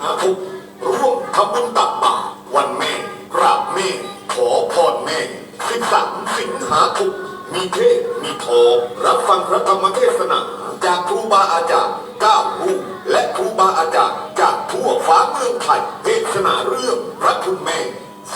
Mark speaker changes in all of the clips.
Speaker 1: หาทุกร่วมทำบุญตักบาตรวันแม่กราบแม่ขอพรแม่13 สิงหาคมมีเทศมีทองรับฟังพระธรรมเทศนาจากครูบาอาจารย์9 รูปและครูบาอาจารย์จากทั่วฟ้าเมืองไทยเทศนาเรื่องพระคุณแม่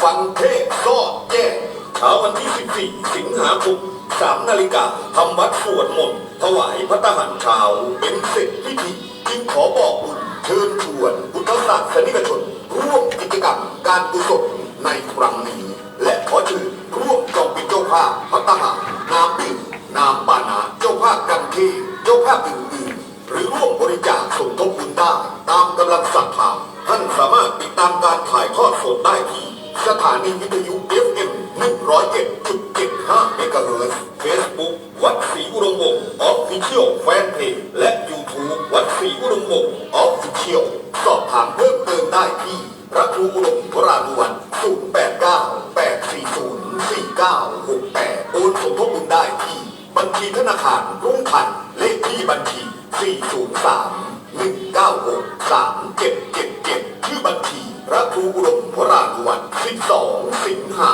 Speaker 1: ฟังเทศซอดแจ้งเช้าวันที่14 สิงหาคม3 นาฬิกาทำวัดสวดมนต์ถวายพระทหารเช้าเป็นเสร็จพิธีจึงขอบอกบุญเชิญชวนพุทธศาสนิกชนร่วมกิจกรรมการกุศลในครั้งนี้และขอเชิญร่วมจองเป็นเจ้าภาพพระทหารนามบิ่งนามบานาเจ้าภาพกันเทเจ้าภาพอื่นๆหรือร่วมบริจาคสมทบบุญได้ตามกำลังศรัทธาท่านสามารถติดตามการถ่ายทอดสดได้ที่สถานีวิทยุ FM 107.75 เมกะเฮิรตซ์ Facebook วัดศรีอุดมวงศ์ Official Fanpage และ YouTube วัดศรีอุดมวงศ์ Official สอบถามเพิ่มเติมได้ที่พระครูอุดมวรานุวัฒน์ 089-840-4968 โอนสมทบบุญได้ที่บัญชีธนาคารกรุงไทยเลขที่บัญชี 403-196-3777 ชื่อบัญชีพระครูอุดมวรานุวัฒน์ 12 สิงหา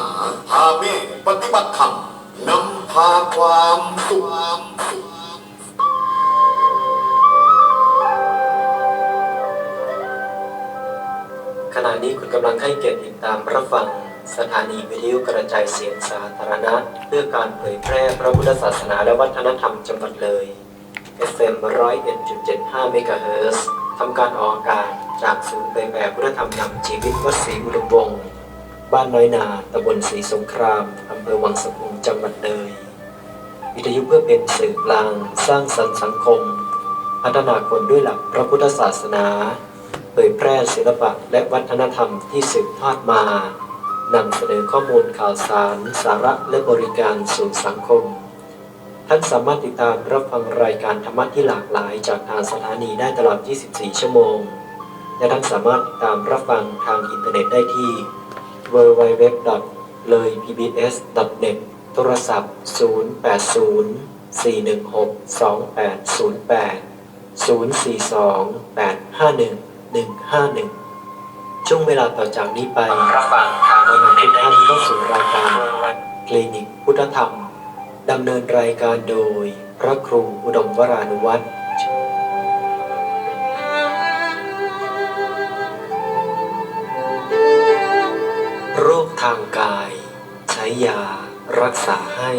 Speaker 1: พาแม่ปฏิบัติธรรมนำพาความสุข
Speaker 2: ขณะนี้คุณกำลังให้เกียรติติดตามรับฟังสถานีวิทยุกระจายเสียงสาธารณะเพื่อการเผยแพร่พระพุทธศาสนาและวัฒนธรรมจังหวัดเลย FM 101.75 เมกะเฮิรตซ์ทำการออกอากาศจากศูนย์เผยแพร่พุทธธรรมนำชีวิตวัดศรีอุดมวงศ์บ้านน้อยนาตำบลศรีสงครามอำเภอวังสะพุงจังหวัดเลยวิทยุเพื่อเป็นสื่อกลางสร้างสรรค์สังคมพัฒนาคนด้วยหลักพระพุทธศาสนาเผยแพร่ศิลปะและวัฒนธรรมที่สืบทอดมานำเสนอข้อมูลข่าวสารสาระและบริการสู่สังคมท่านสามารถติดตามรับฟังรายการธรรมะที่หลากหลายจากทางสถานีได้ตลอด 24 ชั่วโมงและท่านสามารถติดตามรับฟังทางอินเทอร์เน็ตได้ที่ www.leipbs.net โทรศัพท์ 080-416-2808-042-851-151 ช่วงเวลาต่อจากนี้ไปรับฟังทางอินเทอร์เน็ตท่านเข้าสู่รายการคลินิกพุทธธรรมดำเนินรายการโดยพระครูอุดมวรานุวัฒน์โรคทางกายใช้ยารักษาให้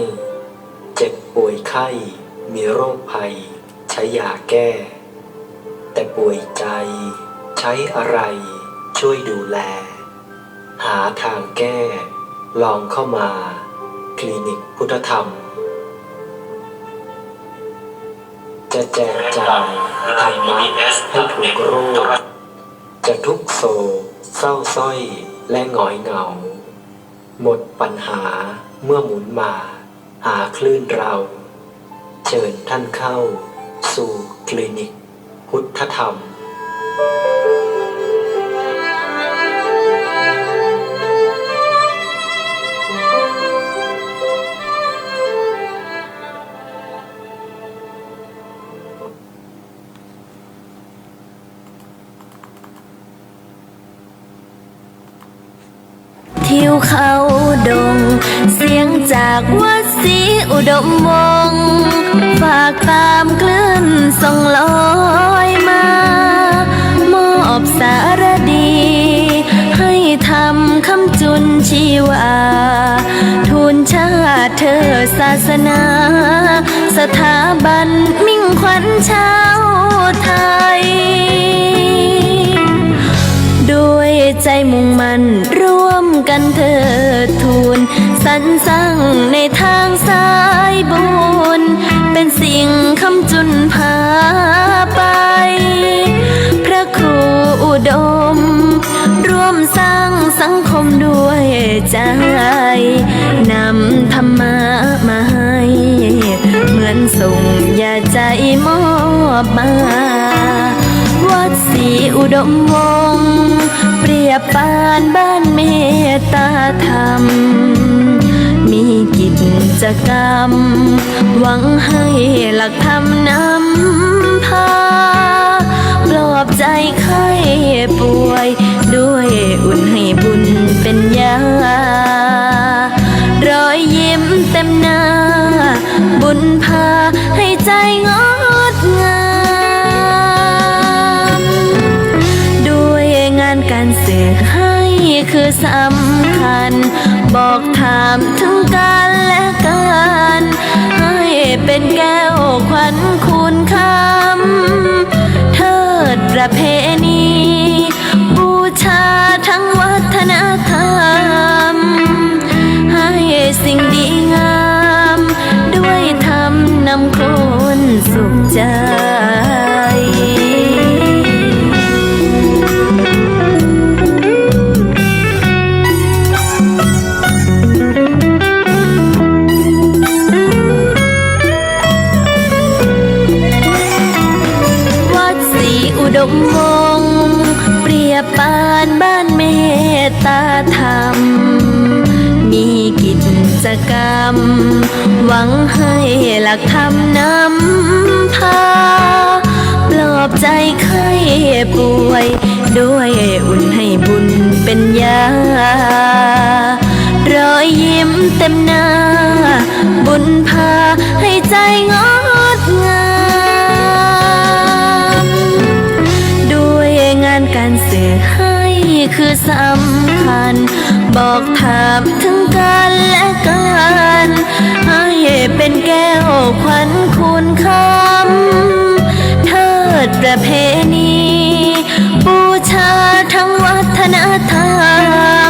Speaker 2: เจ็บป่วยไข้มีโรคภัยใช้ยาแก้แต่ป่วยใจใช้อะไรช่วยดูแลหาทางแก้ลองเข้ามาคลินิกพุทธธรรมจะแจกจ่ายธรรมะให้ถูกโรคจะทุกโศกเศร้าส้อยและหงอยเหงาหมดปัญหาเมื่อหมุนมาหาคลื่นเราเชิญท่านเข้าสู่คลินิกพุทธธรรม
Speaker 3: ทิวเขาดงเสียงจากวัดศรีอุดมวงศ์ฝากตามคลื่นส่งลอยมามอบสารดีให้ทำคำจุนชีวาทูลชาติเธอศาสนาสถาบันมิ่งขวัญชาวไทยด้วยใจมุ่งมั่นร่วมกันเถิดทูลสรรสร้างในทางสายบุญเป็นสิ่งคำจุนพาไปพระครูอุดมร่วมสร้างสังคมด้วยใจนำธรรมะมาให้เหมือนส่งยาใจมอบมาวัดศรีอุดมวงศ์เปรียบปานบ้านเมตตาธรรมมีกิจกรรมหวังให้หลักธรรมนำพาปลอ อบใจไข้ป่วยด้วยอุ่นให้บุญเป็นยารอยยิ้มเต็มหน้าบุญพาให้ใจงดงามด้วยงานการสื่อให้คือสำคัญบอกถามถึงกันและกันให้เป็นแก้วขวัญคูณคำเทิดประเพณีบูชาทั้งวัฒนธรรมให้สิ่งดีงามด้วยธรรมนำคนสุขใจอุดมวงศ์เปรียบปานบ้านเมตตาธรรมมีกิจกรรมหวังให้หลักธรรมนำพาปลอบใจไข้ป่วยด้วยอุ่นให้บุญเป็นยารอยยิ้มเต็มหน้าบุญพาให้ใจงดงามงานการสื่อให้คือสำคัญบอกถามถึงกันและกันให้เป็นแก้วขวัญคูณคำเทิดประเพณีบูชาทั้งวัฒนธรร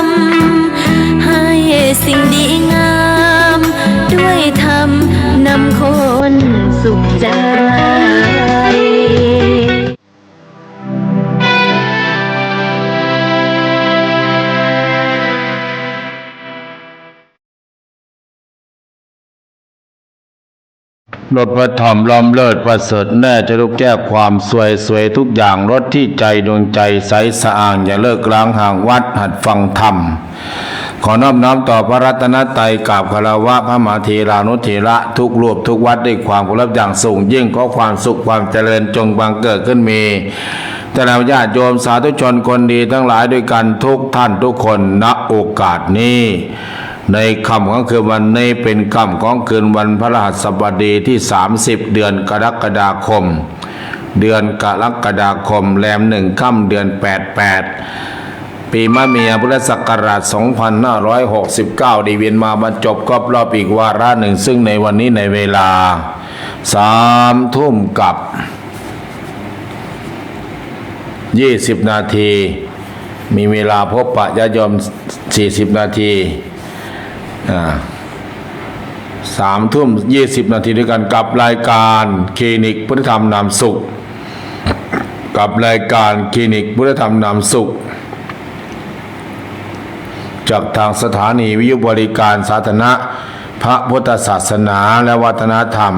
Speaker 3: มให้สิ่งดีงามด้วยธรรมนำคนสุขใจ
Speaker 4: รถพระธรรมล้อมเลิศประเสริฐแน่จะลุกแก้ความสวยทุกอย่างรถที่ใจดวงใจใสสะอาดอย่าเลิกล้างห่างวัดหัดฟังธรรมขอนอบน้อมต่อพระรัตนตรัยกราบคารวะพระมหาเถรานุเถระทุกรูปทุกวัดด้วยความเคารพอย่างสูงยิ่งขอความสุขความเจริญจงบังเกิดขึ้นมีแต่เราญาติโยมสาธุชนคนดีทั้งหลายด้วยกันทุกท่านทุกคนณโอกาสนี้ในค่ำของคืนวันนี้เป็นค่ำของคืนวันพฤหัสบดีที่30เดือนกรกฎาคมแรม1ค่ำเดือน88ปีมะเมียพุทธศักราช2569ดีเวียนมาบรรจบครบรอบอีกวาระหนึ่งซึ่งในวันนี้ในเวลา3 ทุ่มกับ20 นาทีมีเวลาพบปะญาติโยม40 นาที3 ทุ่ม 20 นาทีด้วยกันกับรายการคลินิกพุทธธรรมนามสุขกับรายการคลินิกพุทธธรรมนามสุขจากทางสถานีวิทยุบริการสาธารณะพระพุทธศาสนาและวัฒนธรรม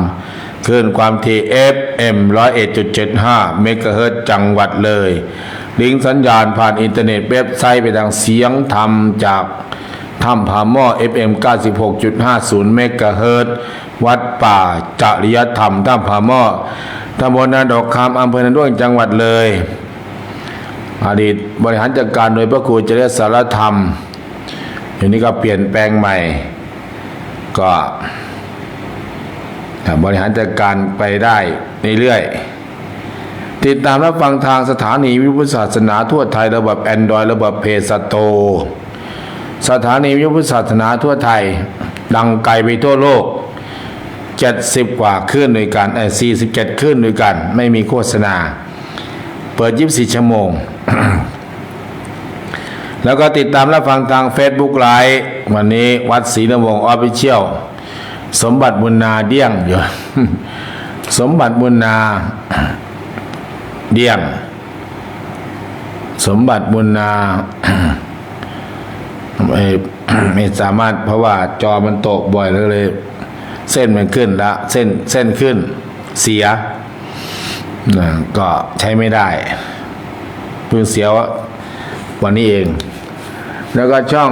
Speaker 4: คลื่นความถี่ FM 101.75 เมกะเฮิรตซ์จังหวัดเลยลิงก์สัญญาณผ่านอินเทอร์เน็ตเว็บไซต์ไปทางเสียงธรรมจากถ้ำผาหม้อ FM 96.50 เมกะเฮิรตซ์วัดป่าจริยธรรมถ้ำผาหม้อตำบลนาดอกคำอำเภอนาด้วงจังหวัดเลยอดีตบริหารจัดการโดยพระครูเจริญสารธรรมอยู่นี้ก็เปลี่ยนแปลงใหม่ก็บริหารจัดการไปได้เรื่อยๆติดตามรับฟังทางสถานีวิทยุศาสนาทั่วไทยระบบ Android ระบบเพจสโตสถานีวิทยุศาสนาทั่วไทยดังไกลไปทั่วโลก70 กว่าคลื่นด้วยกัน47 คลื่นด้วยกันไม่มีโฆษณาเปิด24 ชั่วโมง แล้วก็ติดตามรับฟังทาง Facebook Live วันนี้วัดศรีนวงศ์ออฟฟิเชียลสมบัติบุญนาเดี้ยงอยู่ สมบัติบุญนาเดี้ยงสมบัติบุญนา ไม่สามารถเพราะว่าจอมันตกบ่อยเลยเส้นมันขึ้นละเส้นขึ้นเสียก็ใช้ไม่ได้เพิ่งเสียวันนี้เองแล้วก็ช่อง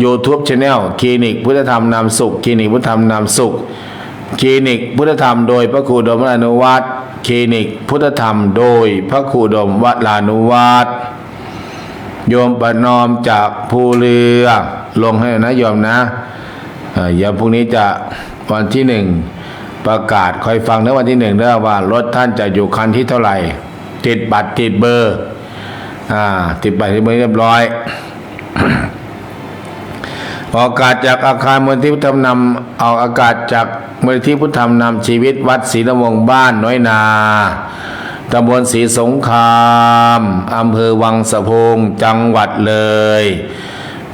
Speaker 4: YouTube Channel คลินิกพุทธธรรมนามสุขคลินิกพุทธธรรมนามสุขคลินิกพุทธธรรมโดยพระครูดมอนุวัฒน์ค คลินิกพุทธธรรมโดยพระครูอุดมวรานุวาสโยมประนอมจากภูเรือลงให้นะโยมนะอย่าพรุ่งนี้จะวันที่หนึ่งประกาศคอยฟังนะวันที่หนึ่งได้ว่ารถท่านจะอยู่คันที่เท่าไหร่ติดบัตรติดเบอร์ติดบัตรติดเบอร์เรียบร้อย ออกอากาศจากอาคารมูลที่พุทธธรรมนำออกอากาศจากมูลที่พุทธธรรมนำชีวิตวัดศรีนวงศ์บ้านน้อยนาตำบลศรีสงครามอำเภอวังสะพุงจังหวัดเลย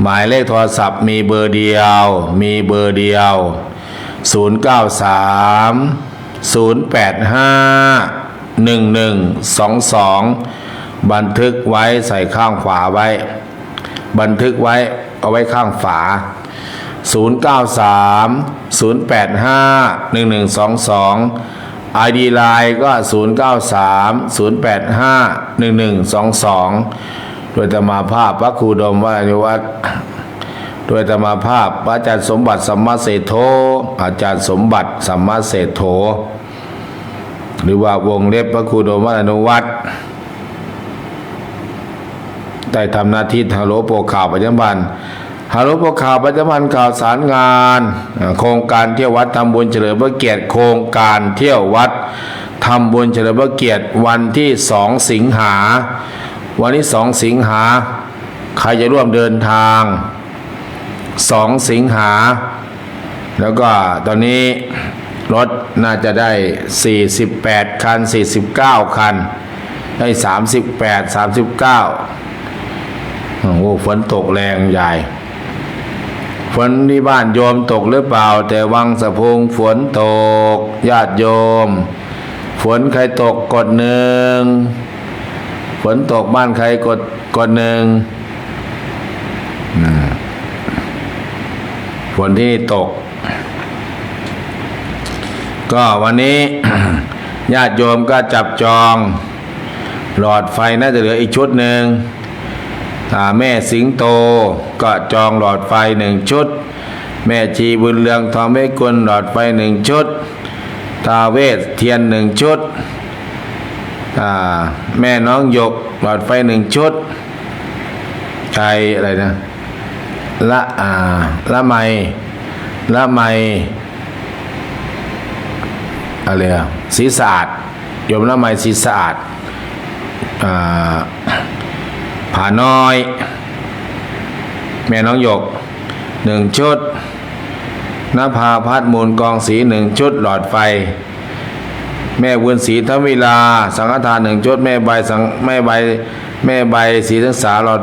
Speaker 4: หมายเลขโทรศัพท์มีเบอร์เดียว093 085 1122บันทึกไว้ใส่ข้างขวาไว้บันทึกไว้เอาไว้ข้างฝา093 085 1122 ID ไลน์ก็093 085 1122โดยธรรมาภาพพระครูอุดมวรานุวัฒน์โดยธรรมาภาพพระอาจารย์สมบัติสัมมาเศรษโธอาจารย์สมบัติสัมมาเศรษโธหรือว่าวงเล็บพระครูอุดมวรานุวัฒน์ได้ทำหน้าที่ฮัลโหลโปรข่าวประจำวันฮัลโหลโปรข่าวประจำวันข่าวสารงานโครงการเที่ยววัดทำบุญเฉลิมพระเกียรติโครงการเที่ยววัดทำบุญเฉลิมพระเกียรติวันที่2 สิงหาวันที่2 สิงหาใครจะร่วมเดินทาง2 สิงหาแล้วก็ตอนนี้รถน่าจะได้48 คัน49 คันได้38 39โอ้โหฝนตกแรงใหญ่ฝนที่บ้านโยมตกหรือเปล่าแต่วังสะพุงฝนตกญาติโยมฝนใครตกกด1ฝนตกบ้านใครกด1ฝนที่ตกก็วันนี้ ญาติโยมก็จับจองหลอดไฟน่าจะเหลืออีกชุดหนึ่งแม่สิงโตก็จองหลอดไฟ1 ชุดแม่ชีบุญเรืองทองเมกุลหลอดไฟ1 ชุดตาเวทเทียน1 ชุดแม่น้องหยกหลอดไฟ1 ชุดใจอะไรนะละไมอะไรศีรษะโยมละไมศีรษะผาน้อยแม่น้องหยก1 ชุดนภาพัฒน์มูลกองศรี1 ชุดหลอดไฟแม่บุญศรีทวิลาสังฆทาน1 ชุดแม่ใบศรีทั้งสาหลอด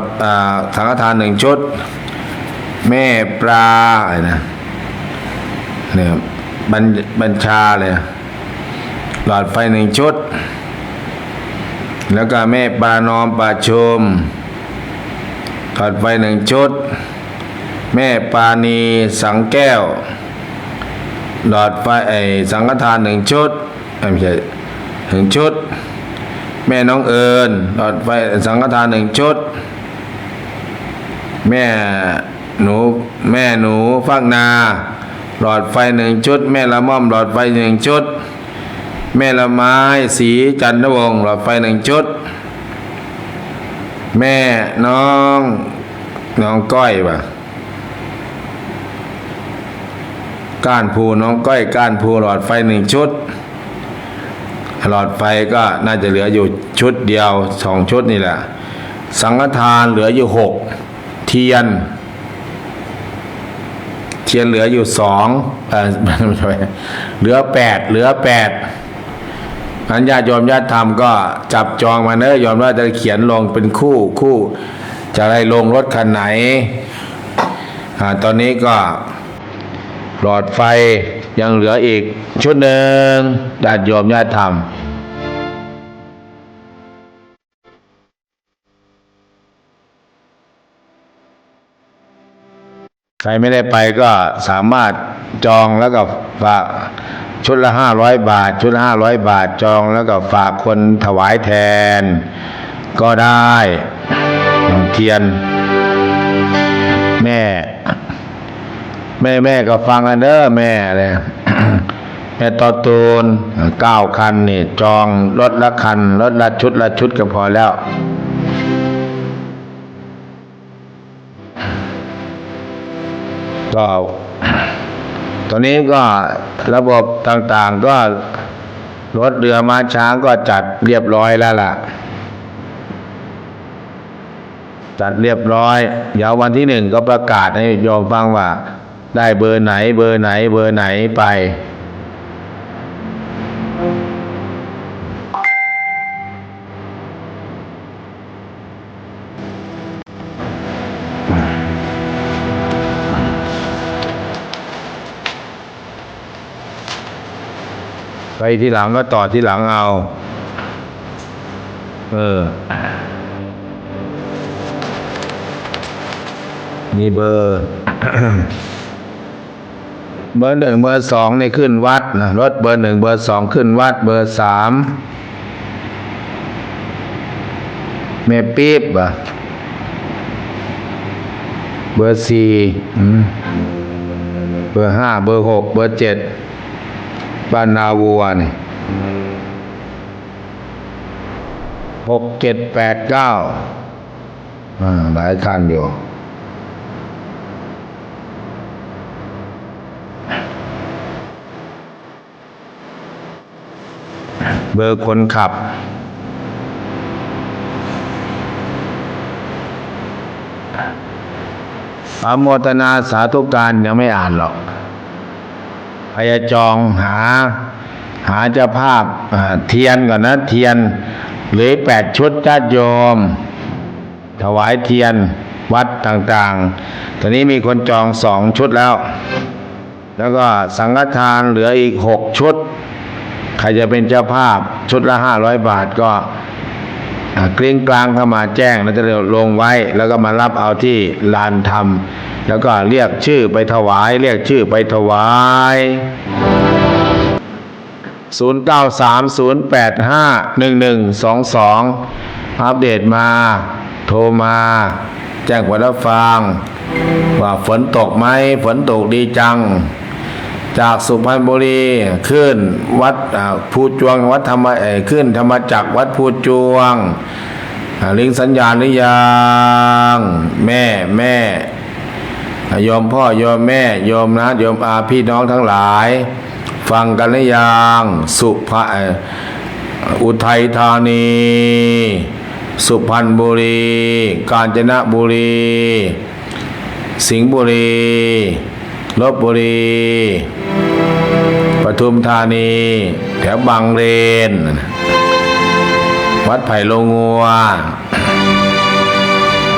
Speaker 4: สังฆทาน1 ชุดแม่ปลาอะไรนะเนี่ยบัญชาเลยหลอดไฟ1 ชุดแล้วก็แม่ปลานอมปลาชมหลอดไฟ1 ชุดแม่ปานีสังแก้วหลอดไฟสังฆทาน1 ชุดไม่ใช่1 ชุดแม่น้องเอิญหลอดไฟสังฆทาน1 ชุดแม่หนูฟักนาหลอดไฟ1 ชุดแม่ละม่อมหลอดไฟ1 ชุดแม่ละไม้สีจันทวงศ์หลอดไฟ1 ชุดแม่น้องก้อยก้านภูน้องก้อยก้านภูหลอดไฟ1 ชุดหลอดไฟก็น่าจะเหลืออยู่ชุดเดียว2 ชุดนี่แหละสังฆทานเหลืออยู่6เทียนเหลืออยู่2ไม่ใช่เหลือ8ญาติโยมญาติธรรมก็จับจองมาเนอะโยมว่าจะเขียนลงเป็นคู่จะได้ลงรถคันไหนตอนนี้ก็หลอดไฟยังเหลืออีกชุดหนึ่งญาติโยมญาติธรรมใครไม่ได้ไปก็สามารถจองแล้วก็ฝากชุดละ500 บาทจองแล้วก็ฝากคนถวายแทนก็ได้เทียนแม่ก็ฟังกันเด้อแม่เลย แม่ต่อตูน9 คันนี่จองรถละคันรถละชุดก็พอแล้ว ก็ตอนนี้ก็ระบบต่างๆก็รถเรือม้าช้างก็จัดเรียบร้อยแล้วล่ะจัดเรียบร้อยเดี๋ยววันที่1ก็ประกาศให้โยมฟังว่าได้เบอร์ไหนไปที่หลังก็ต่อที่หลังเอามีเบอร์ เบอร์ 1เบอร์ 2นี่ขึ้นวัดนะรถเบอร์ 1เบอร์ 2ขึ้นวัดเบอร์ 3แม่ปี๊บเบอร์ 4เบอร์ 5เบอร์ 6เบอร์ 7บ้านนาวัวนี่6 7 8 9หลายคันอยู่เบอร์คนขับอนุโมทนาสาธุการยังไม่อ่านหรอกพยาจองหาเจ้าภาพเทียนก่อนนะเทียนเหลือ8 ชุดญาติโยมถวายเทียนวัดต่างๆตอนนี้มีคนจอง2 ชุดแล้วก็สังฆทานเหลืออีก6 ชุดใครจะเป็นเจ้าภาพชุดละ500 บาทก็กลิ้งกลางเข้ามาแจ้งแล้วจะลงไว้แล้วก็มารับเอาที่ลานธรรมแล้วก็เรียกชื่อไปถวาย0930851122อัปเดตมาโทรมาแจ้งผลฟังว่าฝนตกไหมฝนตกดีจังจากสุพรรณบุรีขึ้นวัดภูจวงวัดธรรมขึ้นธรรมจักรวัดภูจวงลิงสัญญาณหรือยังแม่โยมพ่อโยมแม่โยมนะโยมอาพี่น้องทั้งหลายฟังกันหรือยังอุทัยธานีสุพรรณบุรีกาญจนบุรีสิงห์บุรีลพบุรีปทุมธานีแถวบางเลนวัดไผ่โลงัว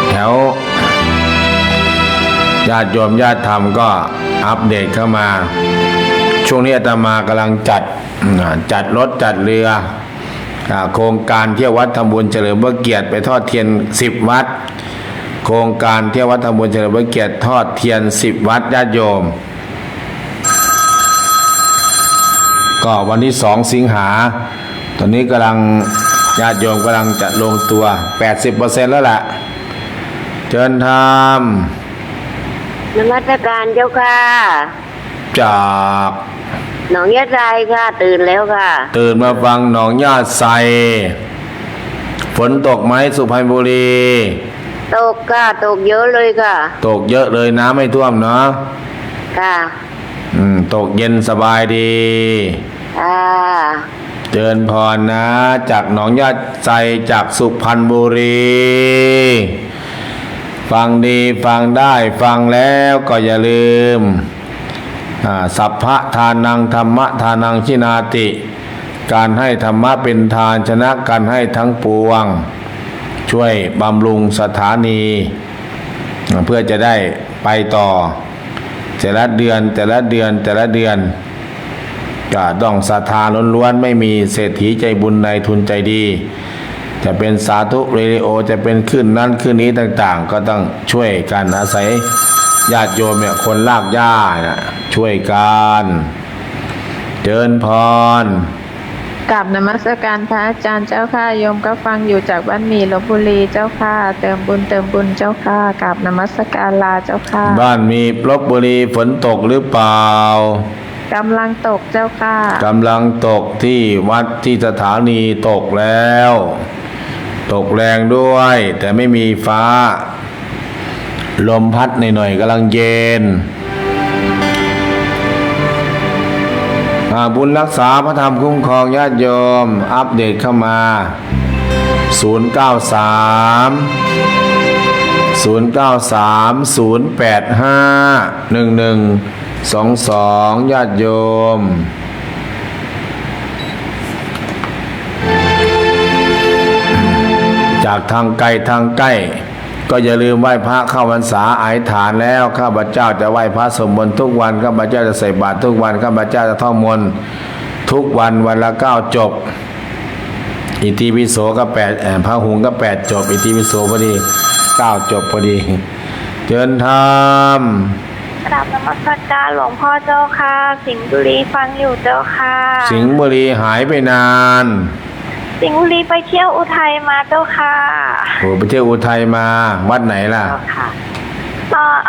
Speaker 4: แถวญาติโยมญาติธรรมก็อัปเดตเข้ามาช่วงนี้อาตมากำลังจัดรถจัดเรือโครงการเที่ยววัดทำบุญเฉลิมพระเกียรติไปทอดเทียน10 วัดโครงการเที่ยววัดทำบุญเฉลิมพระเกียรติทอดเทียน10 วัดญาติโยมก็วันที่2 สิงหาตอนนี้กำลังญาติโยมกำลังจะลงตัว 80% แล้วล่ะเชิญทำ
Speaker 5: นมัสการเจ้าค่ะ
Speaker 4: จาก
Speaker 5: หนองยะไซค่ะตื่นแล้วค่ะ
Speaker 4: ตื่นมาฟังหนองยะไซฝนตกไหมสุพรรณบุรี
Speaker 5: ตกค่ะตกเยอะเลยค่ะ
Speaker 4: ตกเยอะเลยน้ำไม่ท่วมเนาะ
Speaker 5: ค่ะ
Speaker 4: ตกเย็นสบายดีเจริญพรนะจากหนองยะไซจากสุพรรณบุรีฟังดีฟังได้ฟังแล้วก็อย่าลืมสัพพะทานังธรรมะทานังชินาติการให้ธรรมะเป็นทานชนะการให้ทั้งปวงช่วยบำรุงสถานีเพื่อจะได้ไปต่อแต่ละเดือนก็ต้องศรัทธาล้วนๆไม่มีเศรษฐีใจบุญในทุนใจดีจะเป็นสาธุเรดิโอจะเป็นขึ้นนั้นขึ้นนี้ต่างๆก็ต้องช่วยกันอาศัยญาติโยมเนี่ยคนลากหญ้าช่วยกันเจริญพร
Speaker 6: กราบนมัสการพระอาจารย์เจ้าค่ะโยมก็ฟังอยู่จากบ้านหมี่ลพบุรีเจ้าค่ะเติมบุญเจ้าค่ะกราบนมัสการลาเจ้าค่ะ
Speaker 4: บ้านมีลพบุรีฝนตกหรือเปล่า
Speaker 6: กำลังตกเจ้าค่ะ
Speaker 4: กำลังตกที่วัดที่สถานีตกแล้ว ตกแรงด้วย แต่ไม่มีฟ้า ลมพัดหน่อยๆกำลังเย็นบุญรักษาพระธรรมคุ้มครองญาติโยมอัปเดตเข้ามา 093 085 1122 ญาติโยมจากทางไกลก็อย่าลืมไหว้พระเข้าพรรษาอายฐานแล้วข้าพเจ้าจะไหว้พระสวดมนต์ทุกวันข้าพเจ้าจะใส่บาตรทุกวันข้าพเจ้าจะท่องมนต์ทุกวันวันละ9 จบอิติปิโสก็8พระหุงก็8 จบอิติปิโสพอดี9 จบพอดีเชิญธรรม
Speaker 7: กราบนมัสการหลวงพ่อเจ้าค่ะ สิงห์บุรีฟังอยู่เจ้าค่ะ
Speaker 4: สิงห์บุรีหายไปนาน
Speaker 7: สิงห์บุรีไปเที่ยวอุทัยมาเจ้าค่ะ
Speaker 4: โอ้ไปเที่ยวอุทัยมาวัดไหนล่ะ
Speaker 7: เจ้าค่ะ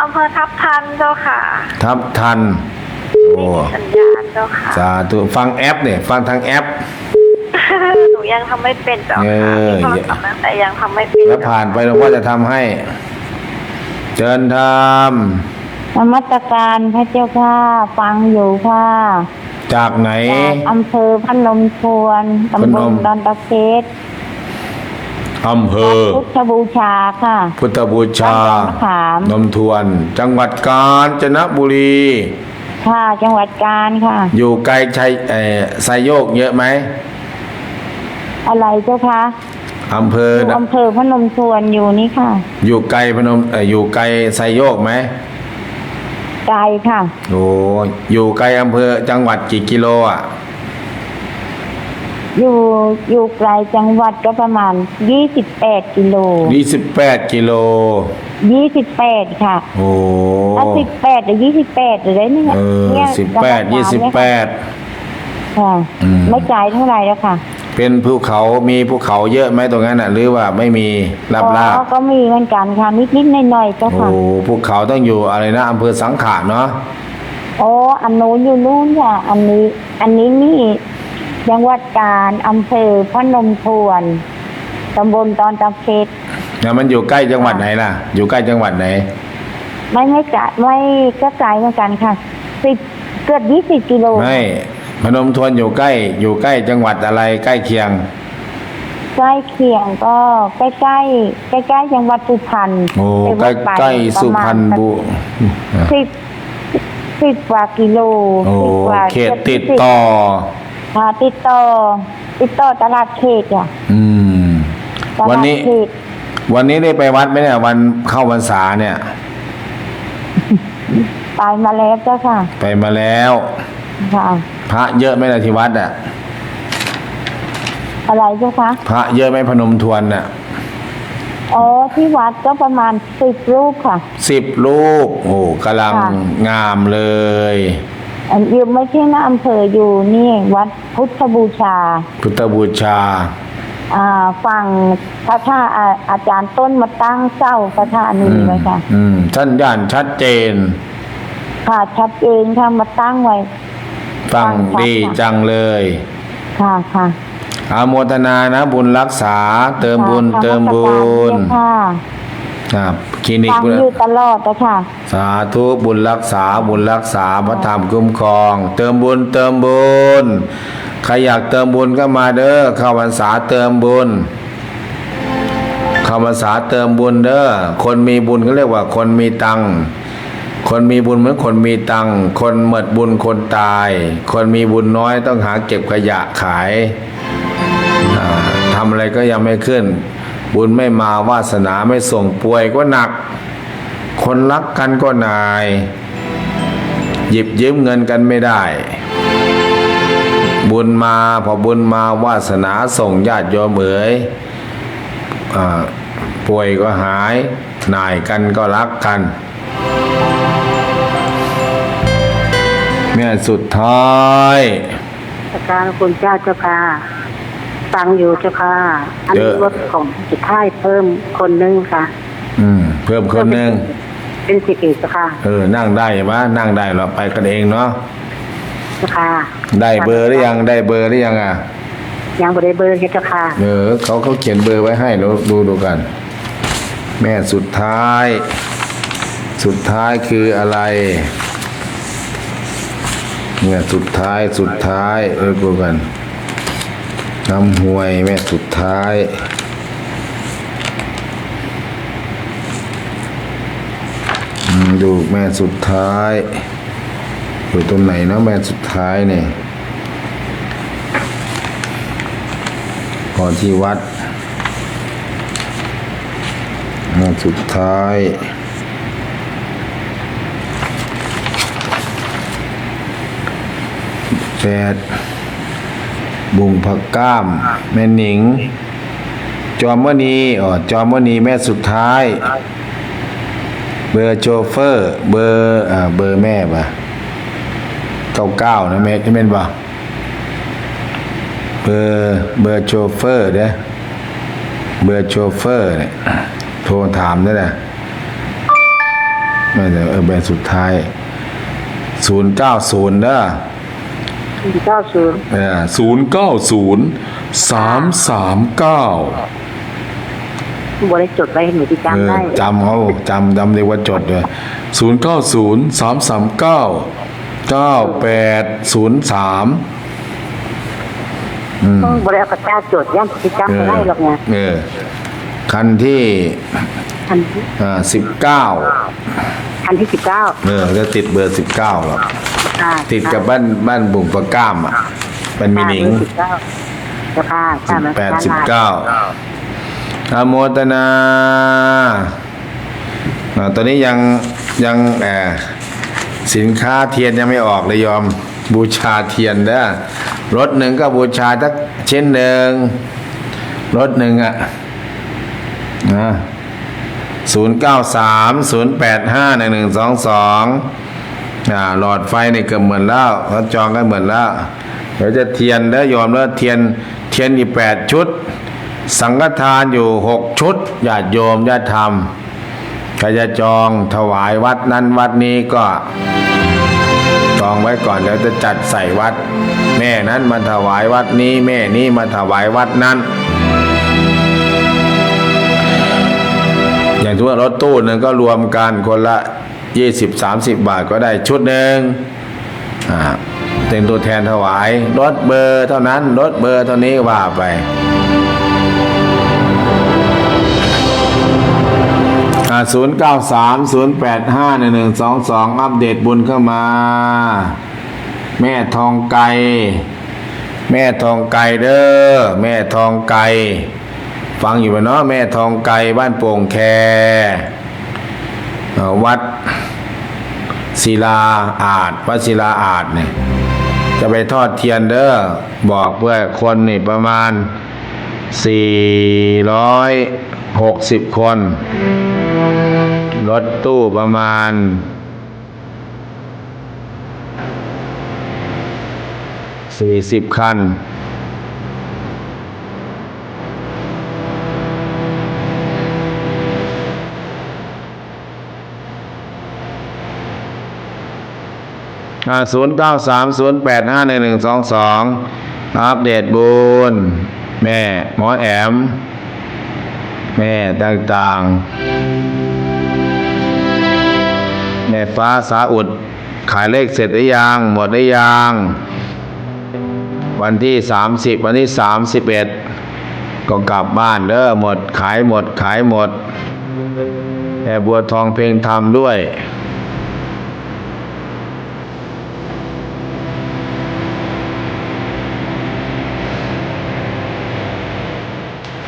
Speaker 7: อำเภอทับทันเจ้าค่ะ
Speaker 4: ทับทันโอ้
Speaker 7: สัญญาณเจ้าค่ะ
Speaker 4: สาธุฟังแอปเนี่ยฟังทางแอป
Speaker 7: หนูยังทำไม่เป็นเจ้า
Speaker 4: เอ
Speaker 7: ค่ะ
Speaker 4: อ
Speaker 7: มีโทรศัพท์นะแต่ยังทำไม่เป็น
Speaker 4: แล้วผ่านไปหลวงพ่อจะทำให้เชิญธรรม
Speaker 5: นมัสการพระเจ้าค่ะ ฟังอยู่ค่ะ
Speaker 4: จากไหน
Speaker 5: จากอำเภอพนมทวนตำบ
Speaker 4: พน
Speaker 5: ล
Speaker 4: ม
Speaker 5: ดอนตะเพ็ด
Speaker 4: อำเภอ
Speaker 5: พุทธบูชาค่ะ
Speaker 4: พุทธบูชา
Speaker 5: บ้านดอนมะขาม
Speaker 4: นมทวน จังหวัดกาญจนบุรี
Speaker 5: ค่ะ จังหวัดกาญค่ะ
Speaker 4: อยู่ไกลชัยไซโยกเยอะไหม
Speaker 5: อะไรเจ้าคะ
Speaker 4: อำเภอ
Speaker 5: อยู่อำเภอพนมทวนอยู่นี่ค่ะ
Speaker 4: อยู่ไกลอยู่ไกลไซโยกไหม
Speaker 5: ไกลค่ะ
Speaker 4: โอ้อยู่ไกลอำเภอจังหวัดกี่กิโลอ่ะ
Speaker 5: อยู่ไกลจังหวัดก็ประมาณ28 กิโล
Speaker 4: 28 กิโล
Speaker 5: 28 ค่ะ
Speaker 4: โอ้
Speaker 5: ถ้า18หรือ28หรืออะไรเนี่ย เนี่ย
Speaker 4: 18
Speaker 5: ค่ะ
Speaker 4: อืม
Speaker 5: ไม่ไกลเท่าไหร่แล้วค่ะ
Speaker 4: เป็นภูเขามีภูเขาเยอะไหมตรงนั้นน่ะหรือว่าไม่มีลาบ
Speaker 5: อ๋อก็มีเหมือนกันค่ะนิดๆหน่อยๆเจ้า
Speaker 4: โอ้
Speaker 5: ค่ะ
Speaker 4: ภูเขาต้องอยู่อะไรนะอำเภอสังขะเนาะ
Speaker 5: อ๋ออันนู้นอยู่นู้นค่ะ อันนี้นี่จังหวัดกาญอำเภอพนมทวนตำบลดอนตะเพ็ด
Speaker 4: เนี่ยมันอยู่ใกล้จังหวัดไหนล่ะ อยู่ใกล้จังหวัดไหน
Speaker 5: ไม่ไกลไม่ก็ไกลเหมือนกันค่ะเกือบ20 กิโล
Speaker 4: ไม่พนมทวนอยู่ใกล้จังหวัดอะไรใกล้เคียง
Speaker 5: ใกล้เคียงก็ใกล้จังหวัดสุพรรณ
Speaker 4: โอ้
Speaker 5: ไป
Speaker 4: ใกล้สุพรรณบุ
Speaker 5: 10 กว่ากิโล
Speaker 4: โอ้
Speaker 5: 10กว่า
Speaker 4: เขตติดต่อ
Speaker 5: ค่ะติดต่อตลาดเขตอ่ะ
Speaker 4: อืม
Speaker 5: ตลาด
Speaker 4: วันนี้
Speaker 5: เขต
Speaker 4: วันนี้ได้ไปวัดไหมเนี่ยวันเข้าพรรษาเนี่ย
Speaker 5: ไปมาแล้วเจ้าค่ะ
Speaker 4: ไปมาแล้ว
Speaker 5: ค่ะ
Speaker 4: พระเยอะไหมล่ะที่วัดอ่ะ
Speaker 5: อะไรเจ้าคะ
Speaker 4: พระเยอะไหมพนมทวนน่ะ
Speaker 5: อ๋อที่วัดก็ประมาณ10 รูปค่ะ
Speaker 4: 10 รูปโอ้กำลัง
Speaker 5: ค่ะ
Speaker 4: งามเลย
Speaker 5: อยู่ไม่ใช่หน้าอำเภออยู่นี่วัดพุทธบูชา
Speaker 4: พุทธบูชา
Speaker 5: ฝั่งพระท่าอาจารย์ต้นมาตั้งเจ้าพระท่านี้ไว้ค่ะ
Speaker 4: ท่านย่านชัดเจน
Speaker 5: ค่ะชัดเจนค่ะมาตั้งไว้
Speaker 4: ฟัง
Speaker 5: ฟัง
Speaker 4: ดี
Speaker 5: ค่ะ
Speaker 4: จังเลย
Speaker 5: ค่ะค่ะ
Speaker 4: อาโมทนานะบุญรักษาเติมบุญ
Speaker 5: ค่ะ
Speaker 4: เติมบุญ
Speaker 5: ค่ะ
Speaker 4: ครับคลินิก
Speaker 5: ฟังอยู่ตลอดนะค่ะ
Speaker 4: สาธุบุญรักษาพระธรรมคุ้มครอง เติมบุญใครอยากเติมบุญก็มาเด้อเข้าพรรษาเติมบุญเข้าพรรษาเติมบุญเด้อคนมีบุญก็เรียกว่าคนมีตังค์คนมีบุญเหมือนคนมีตังค์คนหมดบุญคนตาย คนมีบุญน้อยต้องหาเก็บขยะขายทำอะไรก็ยังไม่ขึ้น บุญไม่มาวาสนาไม่ส่งป่วยก็หนัก คนรักกันก็นาย หยิบยืมเงินกันไม่ได้ บุญมาพอบุญมาวาสนาส่งญาติโยมเอ๋ยป่วยก็หายนายกันก็รักกันแม่สุดท้าย
Speaker 5: อาจารย์คุณเจ้าเจ้าค่ะฟังอยู่เจ้าค่ะ อันนี้รถของสุดท้ายเพิ่มคนนึงค่ะ
Speaker 4: เพิ่มคนหนึ่ง
Speaker 5: เป็น11เจ้าค่ะ
Speaker 4: นั่งได้ปะนั่งได้เราไปกันเองเนาะ
Speaker 5: จ้าค่ะ
Speaker 4: ได้เบอร์หรือยังได้เบอร์หรือยังอ่ะ
Speaker 5: ยังบ่ได้เบอร์เจ้าค่ะ
Speaker 4: เขาเขียนเบอร์ไว้ให้เราดูกัน แม่สุดท้ายคืออะไรเนี่ยสุดท้ายดูกันน้ำห้วยแม่สุดท้ายดูแม่สุดท้ายอยู่ตรงไหนนะแม่สุดท้ายเนี่ยพอที่วัดแม่สุดท้าย8บุงผักก้ามแม่หนิงจอมวนีแม่สุดท้ายเบอร์โชเฟอร์เบอร์แม่ป่ะ99นะแม่ที่แม่นป่ะเบอร์โชเฟอร์เด้อเบอร์โชเฟอร์เนี่ยโทรถามได้แหละไม่แต่เบอร์สุดท้าย090เด้อ090 339
Speaker 5: บ่ได้จดไว้ให้หนูที่จำได้
Speaker 4: จำเรียกว่าจดเลย090 339 9803
Speaker 5: บ่ได้เอากระดาษจดย่ำที่จำไม่ได้หรอกไง
Speaker 4: คันที่
Speaker 5: คันที่19
Speaker 4: จะติดเบอร์19หรอกติดกับบ้านบุงประก้ามอ่ะเป็นมีหนิง
Speaker 5: เจ้าค่ะ
Speaker 4: อโมทนาตอนนี้ยังสินค้าเทียนยังไม่ออกเลยยอมบูชาเทียนเด้อรถหนึ่งก็บูชาสักเช่นหนึ่งรถหนึ่งอ่ะ0930851122หลอดไฟนี่เกือบเหมือนแล้วเขาจองกันเหมือนแล้วเดี๋ยวจะเทียนแล้วยอมแล้วเทียนอีก8ชุดสังฆทานอยู่6ชุดญาติโยมญาติธรรมใครจะจองถวายวัดนั้นวัดนี้ก็จองไว้ก่อนแล้วจะจัดใส่วัดแม่นั้นมาถวายวัดนี้แม่นี้มาถวายวัดนั้นอย่างทั่วรถตู้นึงก็รวมกันคนละ20-30 บาทก็ได้ชุดหนึ่งเป็นตัวแทนถวายรถเบอร์เท่านั้นรถเบอร์เท่านี้ว่าไป0930851122อัปเดตบุญเข้ามาแม่ทองไก่เด้อแม่ทองไก่ฟังอยู่ไหมเนาะแม่ทองไก่บ้านโป่งแควัดศิลาอาจเนี่ยจะไปทอดเทียนเด้อบอกเพื่อคนนี่ประมาณ460 คนรถตู้ประมาณ40 คัน0930851122อัปเดตบุญแม่หมอแอมแม่ต่างๆแม่ฟ้าสาอุดขายเลขเสร็จหรือยังหมดหรือยังวันที่30วันที่31ก็กลับบ้านเด้อหมดขายหมดแม่บัวทองเพลงธรรมด้วย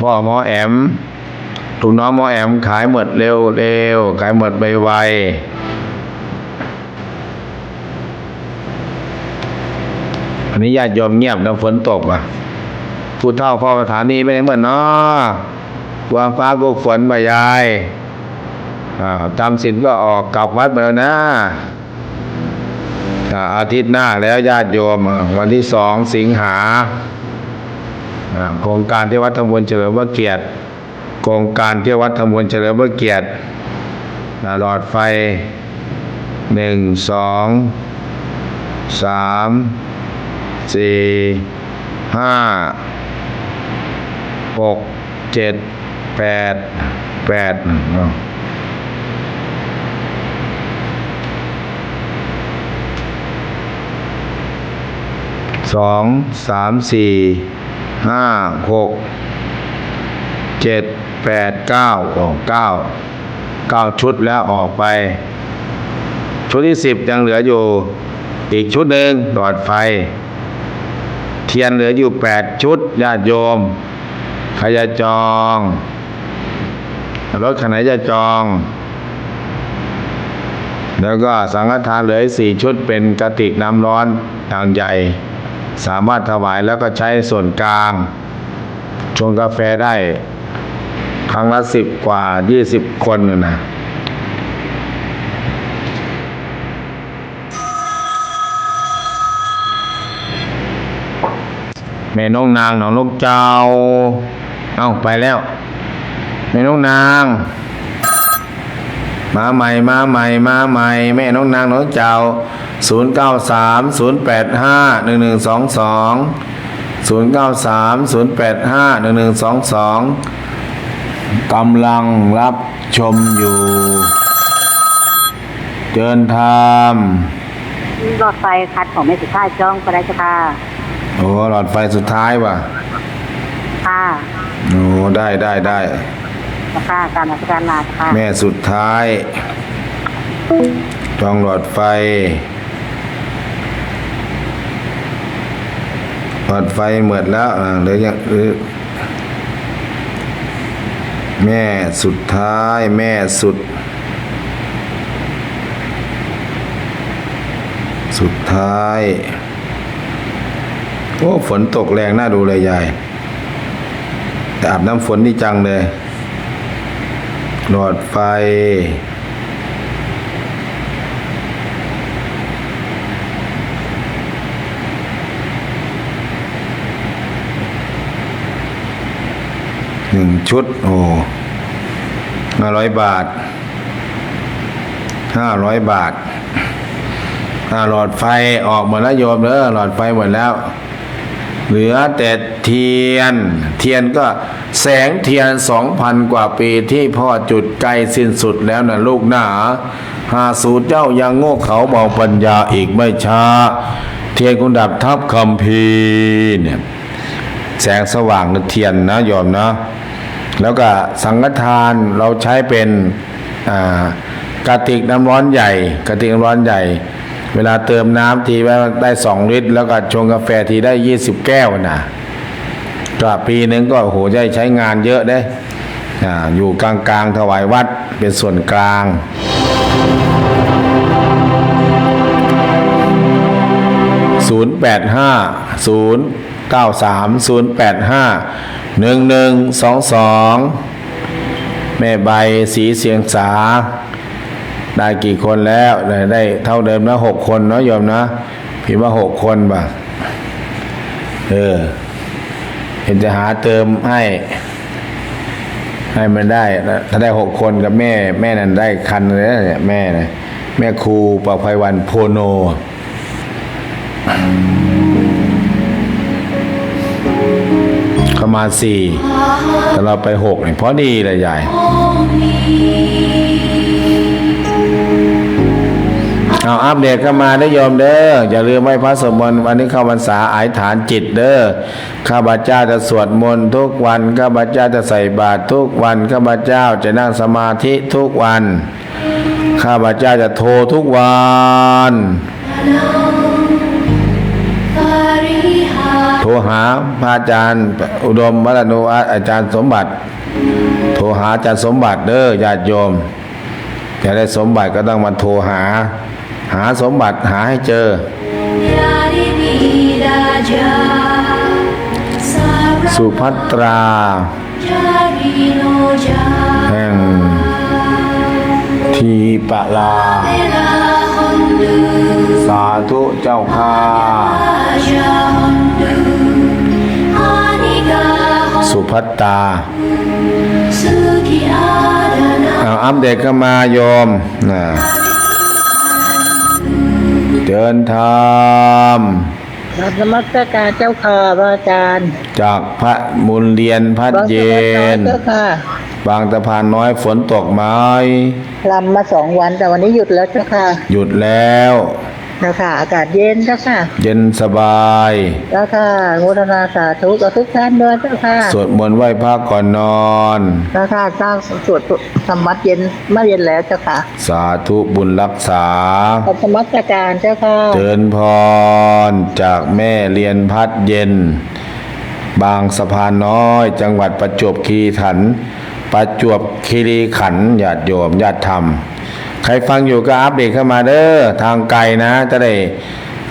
Speaker 4: พ่อหมอแอมถูกน้องหมอแอมขายหมดเร็วขายหมดไวอันนี้ญาติโยมเงียบนะฝนตกผู้เฒ่าพ่อสถานีไปไหนเหมือนเนาะความฟ้าก็ฝนมายายจำศีลก็ออกกลับวัดมาแล้วนะอาทิตย์หน้าแล้วญาติโยมวันที่2 สิงหาโครงการที่วัดธรรมบุญเฉลิมพระเกียรติหลอดไฟ1 2 3 สี่ห้าหกเจ็ดแปดสองสามสี่ห้าหกเจ็ดแปดเก้าเก้าชุดแล้วออกไปชุดที่10ยังเหลืออยู่อีกชุดหนึ่งหลอดไฟเทียนเหลืออยู่8ชุดญาติโยมใครจะจองรถคันไหนจะจองแล้วก็สังฆทานเหลือ4ชุดเป็นกระติกน้ำร้อนอย่างใหญ่สามารถถวายแล้วก็ใช้ส่วนกลางชงกาแฟได้ครั้งละ10 กว่า 20 คนนะแม่น้องนางหนองนกเจ้าไปแล้วแม่น้องนางมาใหม่แม่น้องนางหนองเจ้า0930851122 กำลังรับชมอยู่เดินทาง
Speaker 5: หลอดไฟคัดของแม่สุดท้ายจ้องก็ได้จ้ะค่ะ
Speaker 4: โอ้หลอดไฟสุดท้ายว่ะ
Speaker 5: ค่ะ
Speaker 4: โอ้ได้
Speaker 5: ค่ะการราชการลาค่ะ
Speaker 4: แม่สุดท้ายจองหลอดไฟหมดแล้วหรือยังแม่สุดท้ายแม่สุดท้ายโอ้ฝนตกแรงน่าดูเลยยายแต่อาบน้ำฝนนี่จังเลยหลอดไฟ1 ชุดโอ้500 บาทหลอดไฟออกหมดแล้วโยมหลอดไฟหมดแล้วเหลือแต่เทียนก็แสงเทียน 2,000 กว่าปีที่พ่อจุดใกล้สิ้นสุดแล้วนะลูกหนาหาสูตรเจ้ายังโง่เขาเบาปัญญาอีกไม่ช้าเทียนคุณดับทับคัมภีร์เนี่ยแสงสว่างในเทียนนะโยมนะแล้วก็สังฆทานเราใช้เป็นกระติกน้ำร้อนใหญ่เวลาเติมน้ำทีได้2 ลิตรแล้วก็ชงกาแฟทีได้20 แก้วนะก็ปีนึงก็โหได้ใช้งานเยอะได้อยู่กลางถวายวัดเป็นส่วนกลาง085 แม่ใบสีเสียงสาได้กี่คนแล้วได้เท่าเดิมนะ6 คนเนาะโยมนะพิมพ์ว่า6 คนป่ะเห็นจะหาเติมให้มันได้ถ้าได้6 คนกับแม่นั่นได้คันเลยเนี่ยแม่ครูประภัยวันโพโนเข้ามา4แต่เราไป6เนี่ยเพราะดีเลยใหญ่อัปเดตเข้ามาได้โยมเด้ออย่าลืมไหว้พระสวดมนต์วันนี้เข้าพรรษาอธิษฐานจิตเด้อข้าพเจ้าจะสวดมนต์ทุกวันข้าพเจ้าจะใส่บาตรทุกวันข้าพเจ้าจะนั่งสมาธิทุกวันข้าพเจ้าจะโทรทุกวันโทรหาพระอาจารย์อุดมวัฒนุอาจารย์สมบัติโทรหาอาจารย์สมบัติเด้อญาติโยมจะได้สมบัติก็ต้องมาโทรหาสมบัติหาให้เจอสุภัตราแห่งทีปะลาสาธุเจ้าข้าสุภัตตาอัปเดตเข้ามาโยมเดินทาง
Speaker 8: รับนมัสการเจ้าค่ะพระอาจารย์
Speaker 4: จากพระมูลเรียนพัดเย็น
Speaker 8: เจ้าค่ะ
Speaker 4: บางตะพานน้อยฝนตกไหม
Speaker 8: ลำมา2 วันแต่วันนี้หยุดแล้วเจ้าค่ะ
Speaker 4: หยุดแล้ว
Speaker 8: เจ้าค่ะอากาศเย็นเจ้าค่ะ
Speaker 4: เย็นสบาย
Speaker 8: เจ้าค่ะโมทนาสาธุกับทุกท่านด้วยเจ้าค่ะ
Speaker 4: สวดมนต์ไหว้พระก่อนนอน
Speaker 8: เจ้าค่ะสร้างสวดธรรมะเย็นมาเย็นแล้วเจ้าค่ะ
Speaker 4: สาธุบุญรักษา
Speaker 8: ขอบธรรมสการเจ้าค่ะ
Speaker 4: เจริญพรจากแม่เรียนพัดเย็น บางสะพานน้อย จังหวัดประจวบคีรีขันธ์ประจวบคีรีขันธ์ญาติโยมญาติธรรม ใครฟังอยู่ก็อัปเดตเข้ามาเด้อทางไกลนะจะได้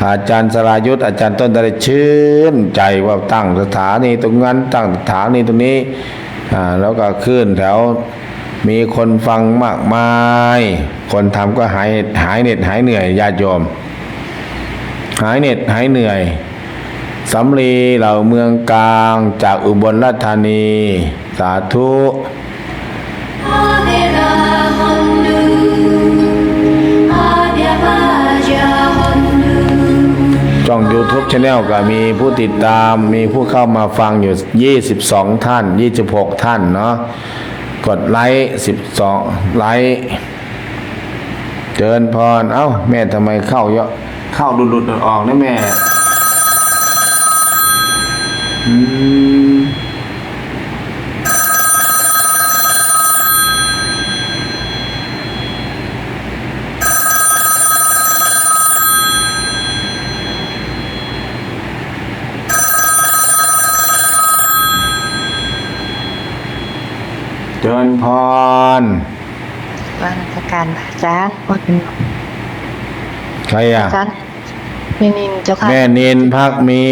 Speaker 4: อาจารย์สรายุทธอาจารย์ต้นจะได้ชื่นใจว่าตั้งสถานีตรงนั้นตั้งสถานีตรงนี้แล้วก็ขึ้นแถวมีคนฟังมากมาย คนทำก็หายเหน็ดหายเหนื่อยญาติโยม หายเหน็ดหายเหนื่อยสำลีเหล่าเมืองกลางจากอุบลราชธานีสาธุช่อง YouTube Channel ก็มีผู้ติดตามมีผู้เข้ามาฟังอยู่22ท่าน26ท่านเนาะกดไลค์12ไลค์เจริญพรเอ้าแม่ทำไมเข้าเยอะเข้าหลุดๆออกนะแม่เจริญพร
Speaker 8: ว่าราชการพระอาจารย์ว่าเป็น
Speaker 4: ใครอ่ะ
Speaker 8: อาจารย์แม่นินเจ้าค่ะ
Speaker 4: แม่นินพักมี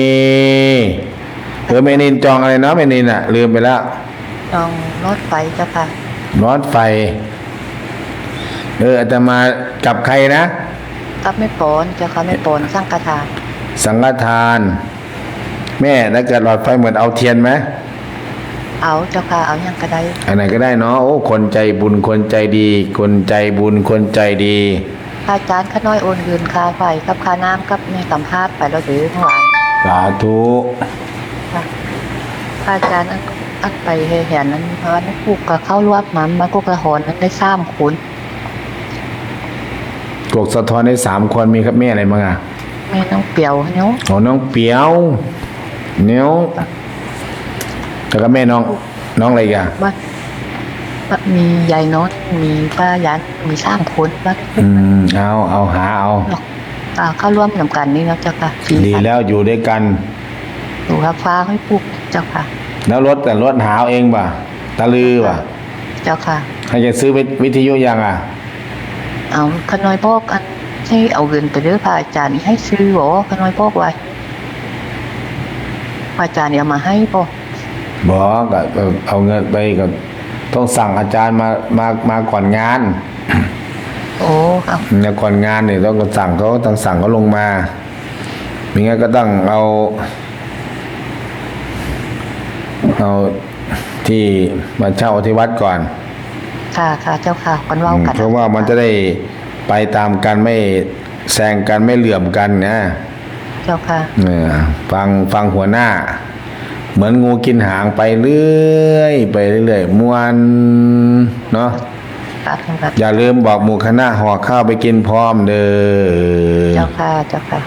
Speaker 4: แม่นินจองอะไรเนาะแม่นินอ่ะลืมไปแล้ว
Speaker 8: จองรถไฟเจ้าค่ะ
Speaker 4: รถไฟอาตมากับใครนะ
Speaker 8: กับไม่โปนเจ้าค่ะไม่โปนสร้างกระถาง
Speaker 4: สังฆทาน แม่ถ้าเกิดหลอดไฟเหมือนเอาเทียนไหม
Speaker 8: เอาเจ้าค่ะเอาอย่างกระได
Speaker 4: อันไหนก็ได้เนาะโอ้คนใจบุญคนใจดี คนใจบุญคนใจดี
Speaker 8: พระอาจารย์ข้าน้อยโอนเงินค่าไฟกับค่าน้ำกับแม่สัมภาษณ์ไปแล้วหรือเมื่อวาน
Speaker 4: สาธุ
Speaker 8: พระอาจารย์อัดไปเห็นนั้นเพราะนักปลูกกับเข้ารวบมันก็กระหอนนั้นได้3 คน
Speaker 4: กกสะท้อนได้3 คนมีครับแม่อะไรบ้างอ่ะ
Speaker 8: แม่น้องเปียวเนาะ
Speaker 4: น้องเปียวเนี้ยวแล้วก็แม่น้องอะไรกัน
Speaker 8: ว่ามียายโน้นมีป้ายันมี3 คนว่า
Speaker 4: เอาหาเอา
Speaker 8: เข้าร่วมนำกันนี่นะเจ้าค่ะ
Speaker 4: ดีแล้วอยู่ด้วยกัน
Speaker 8: ดูครับฟ้าให้ปลูกเจ้าค่ะ
Speaker 4: แล้วรถหาเอาเองป่ะตะลือป่ะ
Speaker 8: เจ้าค่ะ
Speaker 4: ใครจะซื้อวิทยุยังอ่ะ
Speaker 8: เอาขน้อยบอกอันให้เอาเงินไปเด้อพระอาจารย์ให้ซื้อหรอขน้อยบอกไว้พระอาจารย์เอามาให้บ่
Speaker 4: บอกก็เอาเงินไปก็ต้องสั่งอาจารย์มาก่อนงาน
Speaker 8: โอ้เอา
Speaker 4: เนี่ยก่อนงานเนี่ยต้องสั่งเขาลงมาไม่งั้นก็ต้องเอาที่มาเช่าที่วัดก่อน
Speaker 8: ค่ะเจ้าค่ะคนเว้ากัน
Speaker 4: เพราะว่ามันจะได้ไปตามกันไม่แซงกันไม่เหลื่อมกันนะ
Speaker 8: เจ้าค่ะ
Speaker 4: ฟังหัวหน้า เหมือนงูกินหางไปเรื่อยม่วนเนาะ
Speaker 8: ครับ
Speaker 4: อย่าลืมบอกหมู่คณะห่อข้าวไปกินพร้อมเด้อ
Speaker 8: เจ้าค่ะ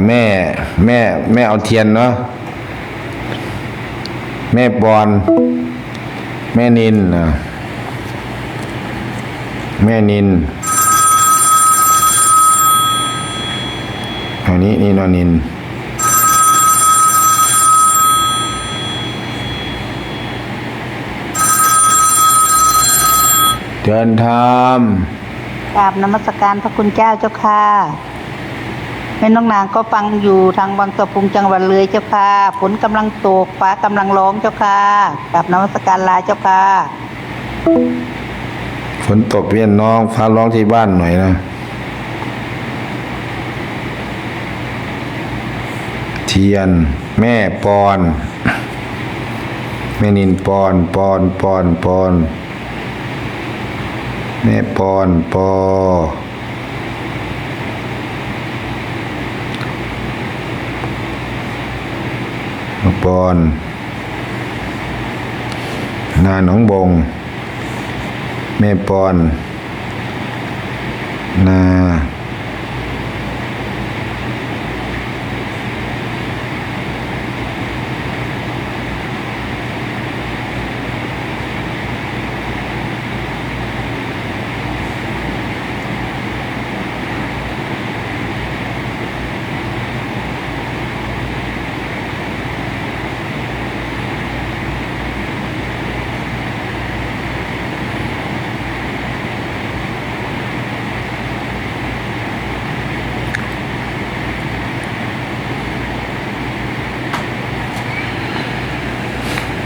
Speaker 4: แม่เอาเทียนเนาะแม่บอลแม่นินแม่นินอันนี้นี่นอนนินเดินทาง
Speaker 5: กราบนมัสการพระคุณเจ้าเจ้าค่ะแม่น้องนางก็ฟังอยู่ทางบางสะพุงจังหวัดเลยเจ้าค่ะฝนกำลังตกฟ้ากำลังร้องเจ้าค่ะกราบนมัสการลาเจ้าค่ะ
Speaker 4: ฝนตกเวียนน้องฟ้าร้องที่บ้านหน่อยนะเทียนแม่ปอนแม่นินปอนแม่ปอนปอ ปอนนาหนองบงแม่ปอนนา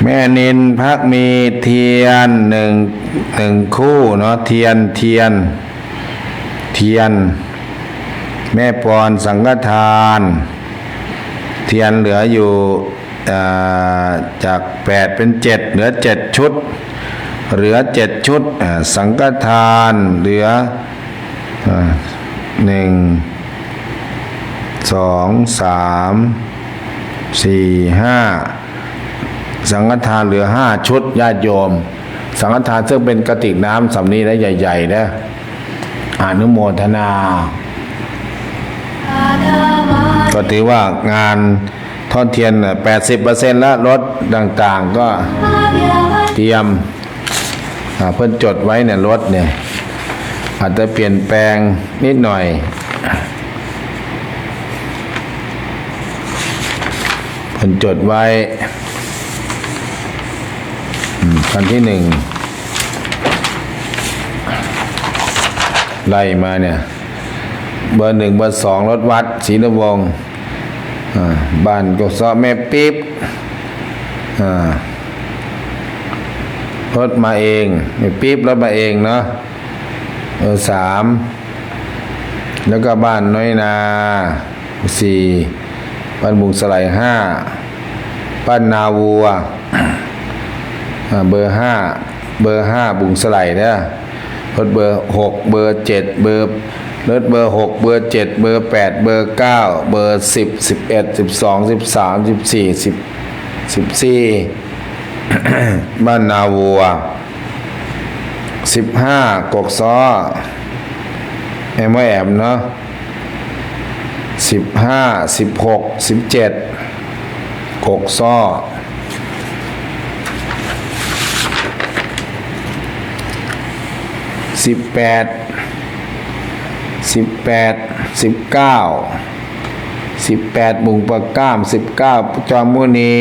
Speaker 4: แม่นินพักมีเทียนหนึ่งคู่เนาะเทียนแม่ปอนสังฆทานเทียนเหลืออยู่จาก8เป็น7เหลือ7ชุด7ชุดสังฆทานเหลือ1 2 3 4 5สังฆทานเหลือ5ชุดญาติโยมสังฆทานซึ่งเป็นกระติกน้ำสำนีและใหญ่ๆนะอนุโมทนาก็ถือว่างานทอดเทียน 80% แล้วรถต่างๆก็เตรียมเพิ่นจดไว้เนี่ยรถเนี่ยอาจจะเปลี่ยนแปลงนิดหน่อยเพิ่นจดไว้คันที่1ไล่มาเนี่ยเบอร์1เบอร์2รถวัดศรีนวงศ์บ้านกสแม่ปิ๊บรถมาเองแม่ปิ๊บรถมาเองเนาะ3แล้วก็บ้านน้อยนา4บ้านบุงสไล5บ้านนาวัวเบอร์5บุงสไลเนี่ยรถเบอร์6เบอร์7รถเบอร์6เบอร์7เบอร์8เบอร์9เบอร์10 11 12 13 14 บ้านนาวัว15กกซ้อแอมว่าแอมเนาะ15 16 17กกซ้อ18บุงปะก้าม19จอมมุนี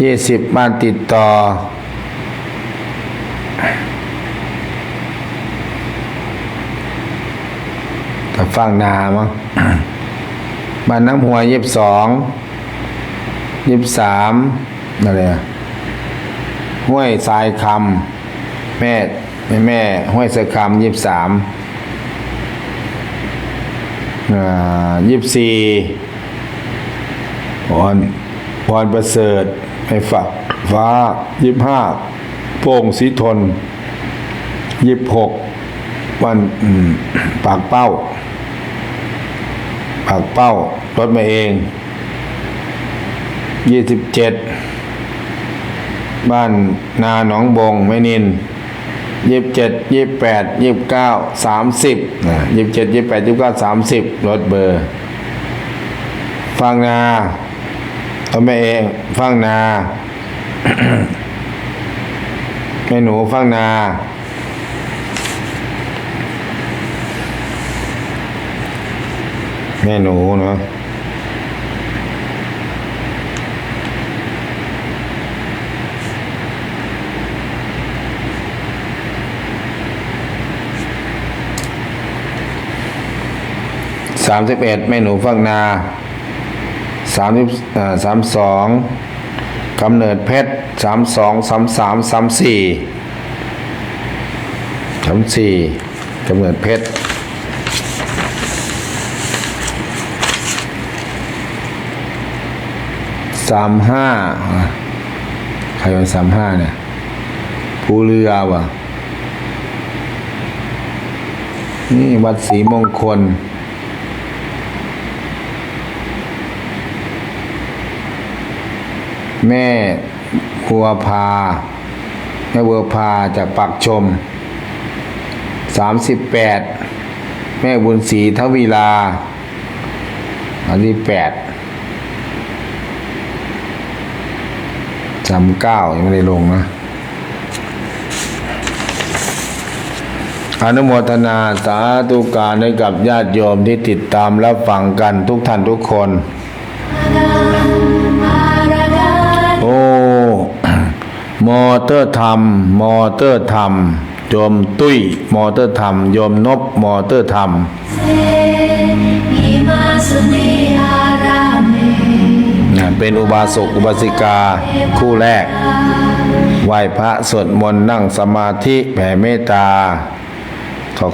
Speaker 4: 20บ้านติดต่อกับฝั่งนามั้งบ้านน้ำหัว22 23นั่นแหละห้วยทรายคำแม่ห้วยทรายคำ23 24พรประเสริฐให้ฝักฟ้า25โป่งสีทน26วันปากเป้ารถมาเอง27บ้านนาหนองบงแม่นิน27 28 29 30 27 28 29 30รถเบอร์ฟังนาเอาแม่เองฟังนา แม่หนูฟังนาแม่หนูเนาะ31แม่หนูฟังนา32กำเนิดเพชร32 33 34กำเนิดเพชร35ใครเป็น35เนี่ยภูเรือว่ะนี่วัดศรีมงคล แม่ครัวพาแม่บัวพาจากปักชม38แม่บุญศรีทวีลาอันที่39ยังไม่ได้ลงนะอนุโมทนาสาธุการให้กับญาติโยมที่ติดตามรับฟังกันทุกท่านทุกคนโอ้มอเตอร์ธรรมมอเตอร์ธรรมโยมตุ้ยมอเตอร์ธรรมโยมนบมอเตอร์ธรรมเป็นอุบาสกอุบาสิกาคู่แรกไหว้พระสวดมนต์นั่งสมาธิแผ่เมตตา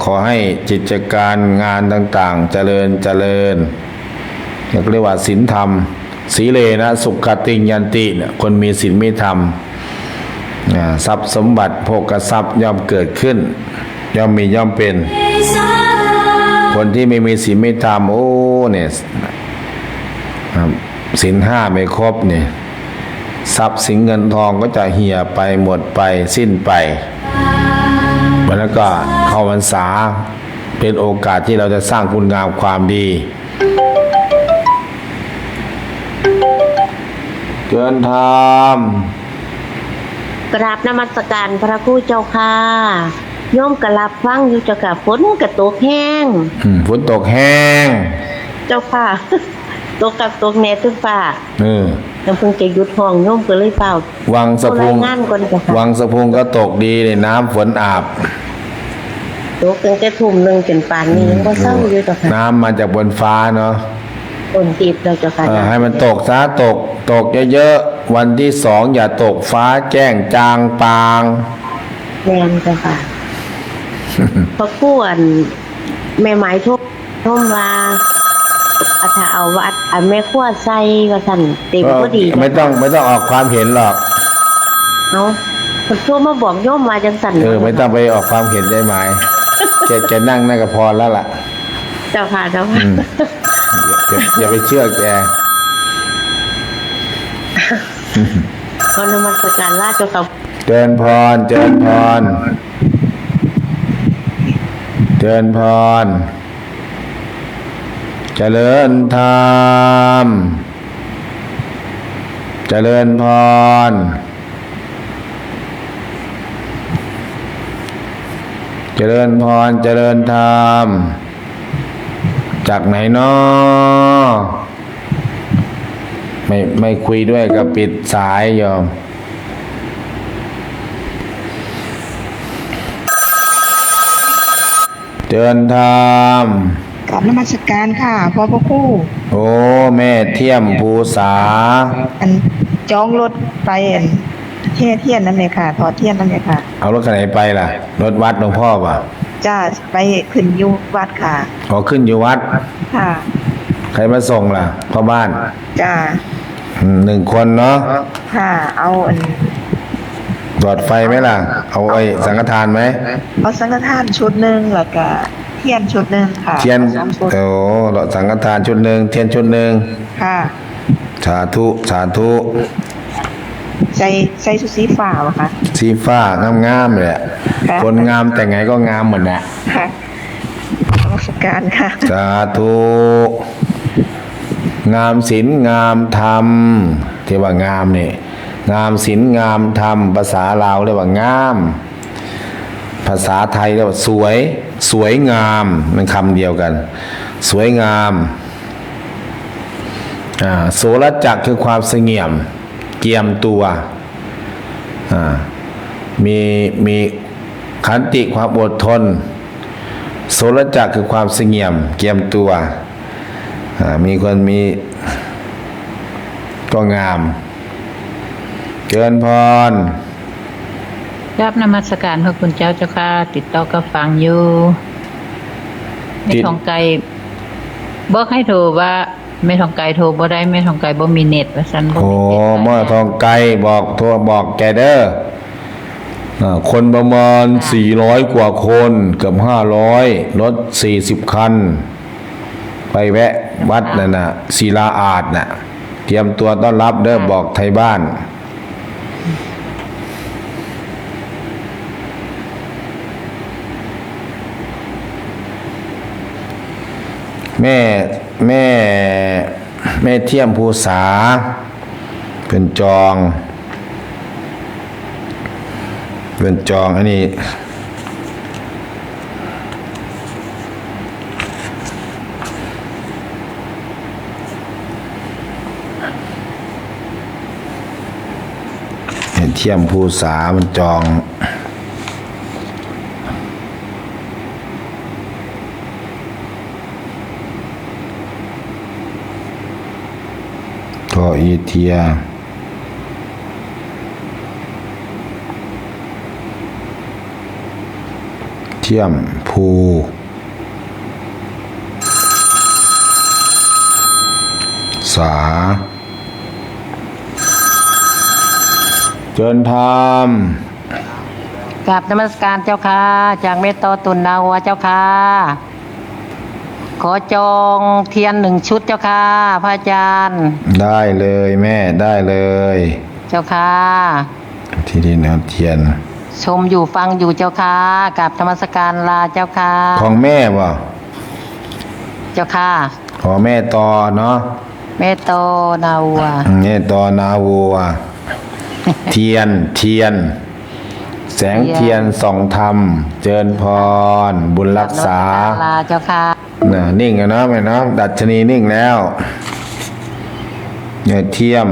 Speaker 4: ขอให้กิจการงานต่างๆเจริญเรียกว่าศีลธรรมสีเลนะสุขติยันติเนี่ยคนมีศีลมีธรรมทรัพย์สมบัติโภคทรัพย์ย่อมเกิดขึ้นย่อมมีย่อมเป็นคนที่ไม่มีศีลไม่ธรรมโอ้เนี่ยศีล5ไม่ครบเนี่ยทรัพย์สินเงินทองก็จะเหี่ยไปหมดไปสิ้นไปแล้วก็เข้าพรรษาเป็นโอกาสที่เราจะสร้างคุณงามความดีเกินธรรม
Speaker 9: กราบนมัสการพระครูเจ้าค่ะโยมกราบฟังอยู่เจ้าค่ะฝนกระตกแห้ง
Speaker 4: ฝนตกแห้ง
Speaker 9: เจ้าค่ะ ตกกับตกแน่ทุกฝ่าแล้วเพิ่งจะหยุดห้องโยมก็เลยเปล่า
Speaker 4: วังสะพุงก็ตกดีเลยน้ำฝนอาบ
Speaker 9: ตกตั้งแต่ทุ่มหนึ่งจนป่านนี้ยังก็เศร้าอยู่เจ้าค่ะ
Speaker 4: น้ำมาจากบนฟ้าเนาะ
Speaker 9: ฝนติดเราเจ้าค่ะ
Speaker 4: ให้มันตกซะตกเยอะๆวันที่2อย่าตกฟ้าแจ้งจางปาง
Speaker 9: แม่นเจ้าค่ะพระคู่แม่หมายทุกท่มว่าถ้าเอาวัดแม่ขั้วใส่ว่าสั่นเต็มก็ดี
Speaker 4: ไม่ต้องออกความเห็นหรอก
Speaker 9: เอาพระคู่มาบอกโยมมาจังสั่น
Speaker 4: ไม่ต้องไปออกความเห็นได้ไหมแกนั่งก็พอแล้วล่ะ
Speaker 9: เจ้าค่ะ
Speaker 4: อย่าไปเชื่อแก
Speaker 9: ขอนมัสการลาเจ้าค่ะ
Speaker 4: เจริญพรเจริญพรเจริญพรเจริญธรรมเจริญพรเจริญพรเจริญธรรมจากไหนน้อไม่คุยด้วยก็ปิดสายยอมเจริญธรรม
Speaker 5: กราบนมัสการค่ะพ่อพระครู
Speaker 4: โอ้แม่เทียมภูษา
Speaker 5: จองรถไปเทียนนั่นเลยค่ะถอดเทียนนั่นเลยค่ะ
Speaker 4: เอารถคันไหนไปล่ะรถวัดหลวงพ่อป่ะ
Speaker 5: จ้าไปขึ้นอยู่วัดค่ะ
Speaker 4: ขึ้นอยู่วัด
Speaker 5: ค่ะ
Speaker 4: ใครมาส่งล่ะพ่อบ้าน
Speaker 5: จ้า
Speaker 4: 1 คนเนาะ
Speaker 5: ค่ะเอา
Speaker 4: หลอดไฟไหมล่ะเอาไอ้สังฆทานไหม
Speaker 5: เอาสังฆทานชุดหนึ่งแล้วก็เทียนชุดหนึ่งค่ะ
Speaker 4: เทียนหลอดสังฆทานชุดหนึ่งเทียนชุดหนึ่ง
Speaker 5: ค่ะ
Speaker 4: สาธุ
Speaker 5: ใส่ชุดสีฟ้าเหรอคะ
Speaker 4: สีฟ้างามเลยคนงามแต่ไงก็งามเหมือนน่ะ
Speaker 5: ค่ะนมัสการค่ะ
Speaker 4: สาธุงามศีลงามธรรมที่ว่างามนี่งามศีลงามธรรมภาษาลาวเรียกว่างามภาษาไทยเรียกว่าสวยงามมันคำเดียวกันสวยงามโสรจักคือความเสงี่ยมเกียมตัวมีขันติความอดทนโสรจักคือความเสงี่ยมเกียมตัวมีคนมีก็งามเจริญพร
Speaker 6: รับนมัสการพระคุณเจ้าเจ้าค่ะติดต่อกับฟังอยู่ไม่ทองไกลบอกให้โทรว่าไม่ทองไกลโทรบ่ได้ไม่ทองไกลบ่มีเน็ตว่าซั่น
Speaker 4: บ่แม่ทองไกลบอกแกเด้อคนประมาณ400 กว่าคนเกือบ500รถ40 คันไปแวะวัดนั่นน่ะศิลาอาจน่ะ เตรียมตัวต้อนรับเด้อบอกไทยบ้านแม่เทียมภูษาเป็นจองอันนี้เทียมภูษามันจองก็อีเทียเทียมภูษาเจิญธรรม
Speaker 8: กราบนมัสการเจ้าค่ะจากเมตตาตุนนาวัวเจ้าค่ะขอจองเทียน1 ชุดเจ้าค่ะพระอาจารย์
Speaker 4: ได้เลยแม่ได้เลย
Speaker 8: เจ้าค่ะ
Speaker 4: ที่ดินเอาเทียน
Speaker 8: ชมอยู่ฟังอยู่เจ้าค่ะกราบนมัสการลาเจ้าค่ะ
Speaker 4: ของแม่บ่
Speaker 8: เจ้าค่ะ
Speaker 4: ขอแม่ตอเนาะ
Speaker 8: เมตตานาวัว
Speaker 4: แม่ตอนาวัวเทียนแสงเทียนส่องธรรมเจิญพรบุญรักษา
Speaker 8: ลาเจ้าค่ะ
Speaker 4: นิ่งแล้วนะแม่เนาะดัชนีนิ่งแล้วเนี่ยเทียม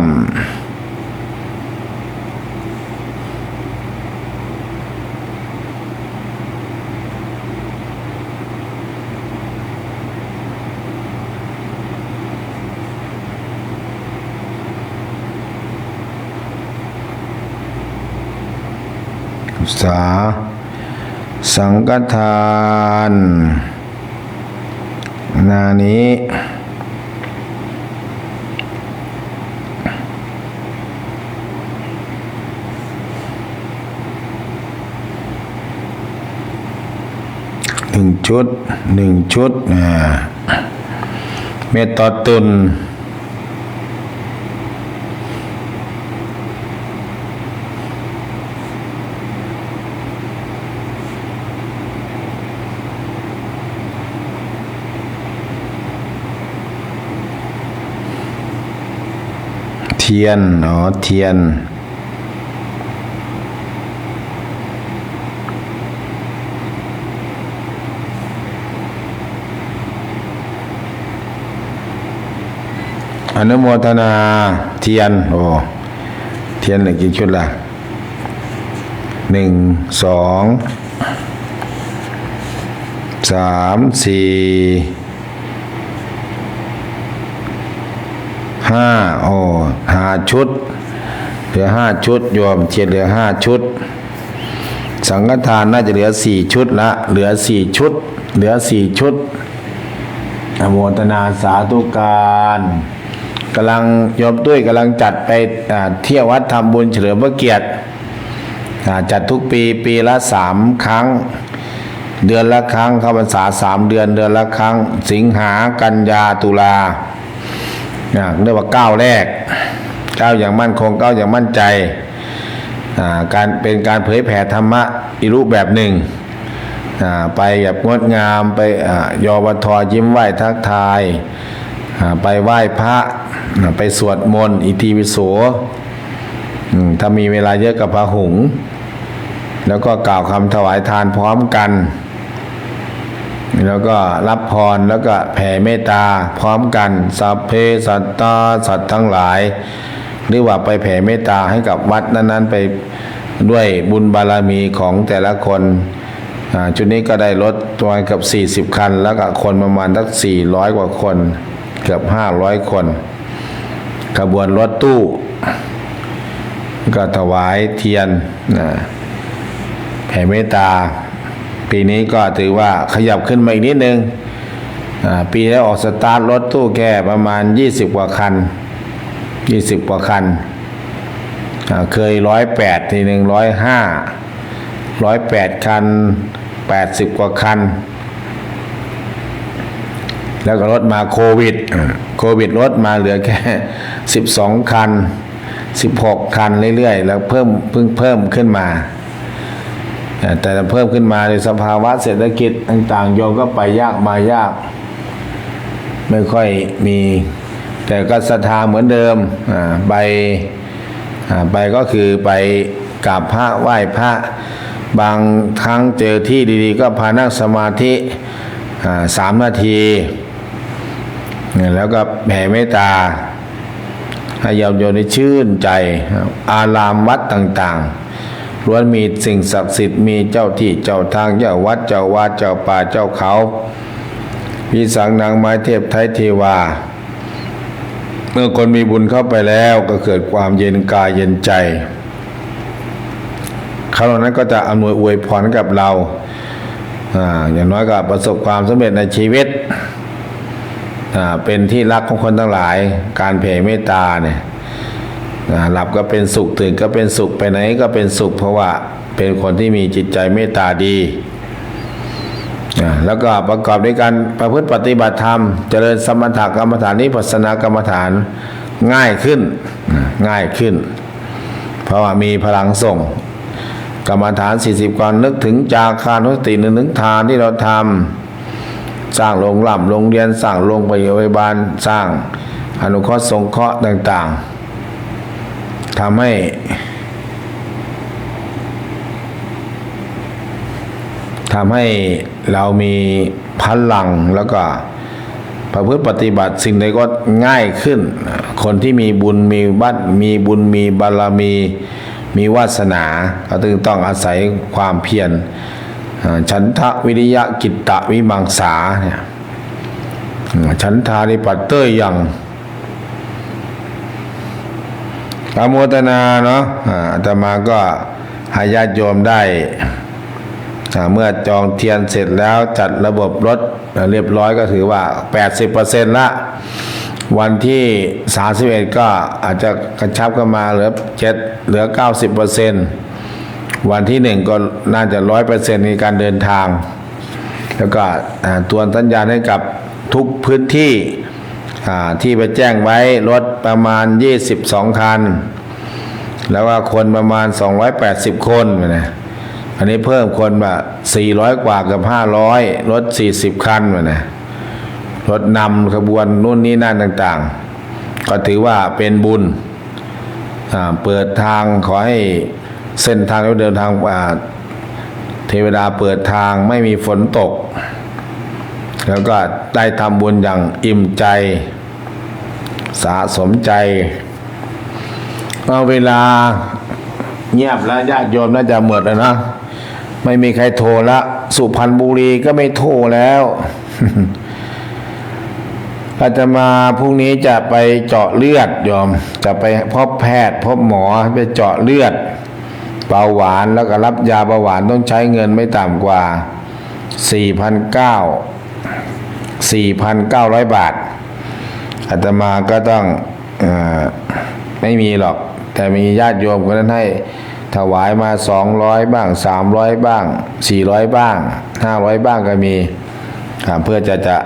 Speaker 4: สาสังฆทานนานี้1 ชุดเมตตาตุนเทียนเทียนอนุโมทนาเทียนเทียนเหลือกี่ชุดล่ะ1 2 3 4 5ชุดเหลือ5 ชุดโยมเทียนเหลือ5 ชุดสังฆทานน่าจะเหลือ4 ชุดละเหลือ4 ชุดอนุโมทนาสาธุการกำลังโยมตุ้ยกำลังจัดไปเที่ยววัดทำบุญเฉลิมพระเกียรติจัดทุกปีละ3 ครั้งเดือนละครั้งเข้าพรรษา3 เดือนละครั้งสิงหากันยาตุลาเรียกว่า9 แรก9อย่างมั่นคง9อย่างมั่นใจการเป็นการเผยแผ่ธรรมะอีกรูปแบบหนึ่งไปแบบงดงามไปยอบทยิ้มไหว้ทักทายไปไหว้พระไปสวดมนต์อิติปิโสถ้ามีเวลาเยอะกับพระหุงแล้วก็กล่าวคำถวายทานพร้อมกันแล้วก็รับพรแล้วก็แผ่เมตตาพร้อมกันสัพเพสัตตาสัตว์ทั้งหลายหรือว่าไปแผ่เมตตาให้กับวัดนั้นๆไปด้วยบุญบารมีของแต่ละคนจุดนี้ก็ได้รถตัวกับ40 คันแล้วก็คนประมาณสัก400 กว่าคนเกือบ500 คนขบวนรถตู้ก็ถวายเทียนแผ่เมตตาปีนี้ก็ถือว่าขยับขึ้นมาอีกนิดนึงปีแล้วออกสตาร์ทรถตู้แค่ประมาณ20 กว่าคันเคย108ทีนึง108 คัน80 กว่าคัน แล้วก็ลดมาโควิดลดมาเหลือแค่12 คัน16 คันเรื่อยๆแล้วเพิ่งเพิ่มขึ้นมาแต่เพิ่มขึ้นมาในสภาวะเศรษฐกิจต่างๆโยมก็ไปยากมายากไม่ค่อยมีแต่ก็ศรัทธาเหมือนเดิมไปก็คือไปกราบพระไหว้พระบางครั้งเจอที่ดีๆก็พานั่งสมาธิ3 นาทีแล้วก็แผ่เมตตาให้โยมได้ชื่นใจอารามวัดต่างๆล้วนมีสิ่งศักดิ์สิทธิ์มีเจ้าที่เจ้าทางเจ้าวัดเจ้าวาดเจ้าป่าเจ้าเขาพี่สังนางไม้เทพไทยเทวาเมื่อคนมีบุญเข้าไปแล้วก็เกิดความเย็นกายเย็นใจเขาเหล่านั้นก็จะอำนวยอวยพรกับเราอย่างน้อยก็ประสบความสำเร็จในชีวิตเป็นที่รักของคนทั้งหลายการแผ่เมตตาเนี่ยหลับก็เป็นสุขตื่นก็เป็นสุขไปไหนก็เป็นสุขเพราะว่าเป็นคนที่มีจิตใจเมตตาดีแล้วก็ประกอบด้วยการประพฤติปฏิบัติธรรมเจริญสมถกรรมฐานวิปัสสนากรรมฐานง่ายขึ้นเพราะว่ามีพลังส่งกรรมฐาน40 ก่อนนึกถึงจาคานุสตินึกถึงทานที่เราทำสร้างโรงเรียนสร้างโรงพยาบาลสร้างอนุเคราะห์สงเคราะห์ต่างๆทำให้เรามีพลังแล้วก็ประพฤติปฏิบัติสิ่งใดก็ง่ายขึ้นคนที่มีบุญมีบารมีมีวาสนาก็ต้องอาศัยความเพียรฉันทะวิริยะกิตตะวิมังสาเนี่ยฉันทานิปัตเตยยังอนุโมทนาเนาะอาตมาก็ให้ญาติโยมได้เมื่อจองเทียนเสร็จแล้วจัดระบบรถเรียบร้อยก็ถือว่า 80% ละวันที่31ก็อาจจะกระชับกันมาเหลือ 90% วันที่1ก็น่าจะ 100% ในการเดินทางแล้วก็ตรวจสัญญาณให้กับทุกพื้นที่ที่ไปแจ้งไว้รถประมาณ22 คันแล้วก็คนประมาณ280 คนนะอันนี้เพิ่มคนมา400 กว่ากับ500รถ40 คันนะรถนำขบวนนู่นนี่นั่นต่างๆก็ถือว่าเป็นบุญเปิดทางขอให้เส้นทางเดินทางเทวดาเปิดทางไม่มีฝนตกแล้วก็ได้ทำบุญอย่างอิ่มใจสะสมใจเอาเวลาเงียบแล้วญาติโยมน่าจะหมดแล้วนะไม่มีใครโทรละสุพรรณบุรีก็ไม่โทรแล้วอาตมาพรุ่งนี้จะไปเจาะเลือดโยมจะไปพบแพทย์พบหมอไปเจาะเลือดเบาหวานแล้วก็รับยาเบาหวานต้องใช้เงินไม่ต่ำกว่า 4,900 บาทอาตมาก็ต้องไม่มีหรอกแต่มีญาติโยมก็นั้นให้ถวายมา200บ้าง300บ้าง400บ้าง500บ้างก็มีเพื่อจะ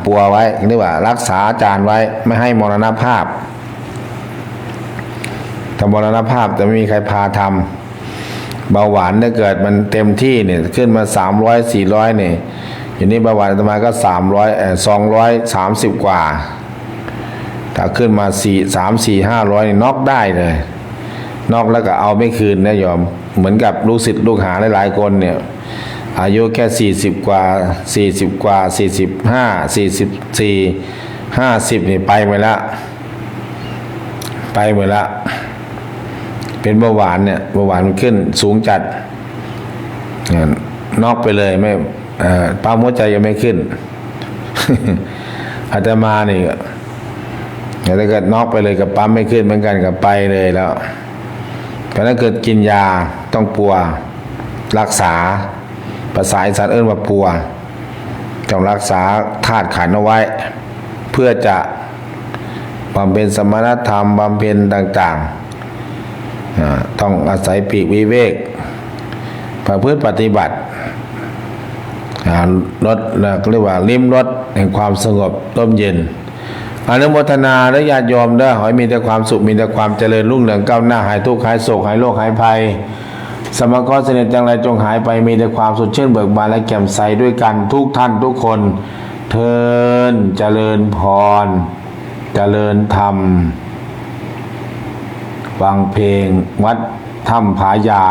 Speaker 4: ปัวไว้เรียกว่ารักษาอาจารย์ไว้ไม่ให้มรณภาพถ้ามรณภาพจะไม่มีใครพาทำเบาหวานถ้าเกิดมันเต็มที่เนี่ยขึ้นมา300 400เนี่ยอย่างนี้เบาหวานประมาณก็230 กว่าถ้าขึ้นมา500นี่น็อกได้เลยน็อกแล้วก็เอาไม่คืนนะโยมเหมือนกับลูกศิษย์ลูกหาหลายๆคนเนี่ยอายุแค่40 กว่า45 44 50นี่ไปหมดละเป็นเบาหวานเนี่ยเบาหวานมันขึ้นสูงจัดน็อกไปเลยไม่ปั๊มหัวใจยังไม่ขึ้น อาตมานี่ถ้าเกิดน็อกไปเลยกับปั๊มไม่ขึ้นเหมือนกันกับไปเลยแล้วแต่ถ้าเกิดกินยาต้องปัวรักษาภาษาอีสานว่าปัวต้องรักษาธาตุขันธ์เอาไว้เพื่อจะบำเพ็ญสมณธรรมบำเพ็ญต่างๆต้องอาศัยปีกวิเวกประพฤติปฏิบัติ รสแล้วก็เรียกว่าลิ้มรสแห่งความสงบร่มเย็นอนุโมทนาและญาติโยมเด้อขอให้มีแต่ความสุขมีแต่ความเจริญรุ่งเรืองก้าวหน้าหายทุกข์หายโศกหายโรคหายภัยสมกรเสน่ห์จังไรจงหายไปมีแต่ความสดชื่นเบิกบานและแจ่มใสด้วยกันทุกท่านทุกคนเทินเจริญพรเจริญธรรมฟังเพลงวัดถ้ำผายา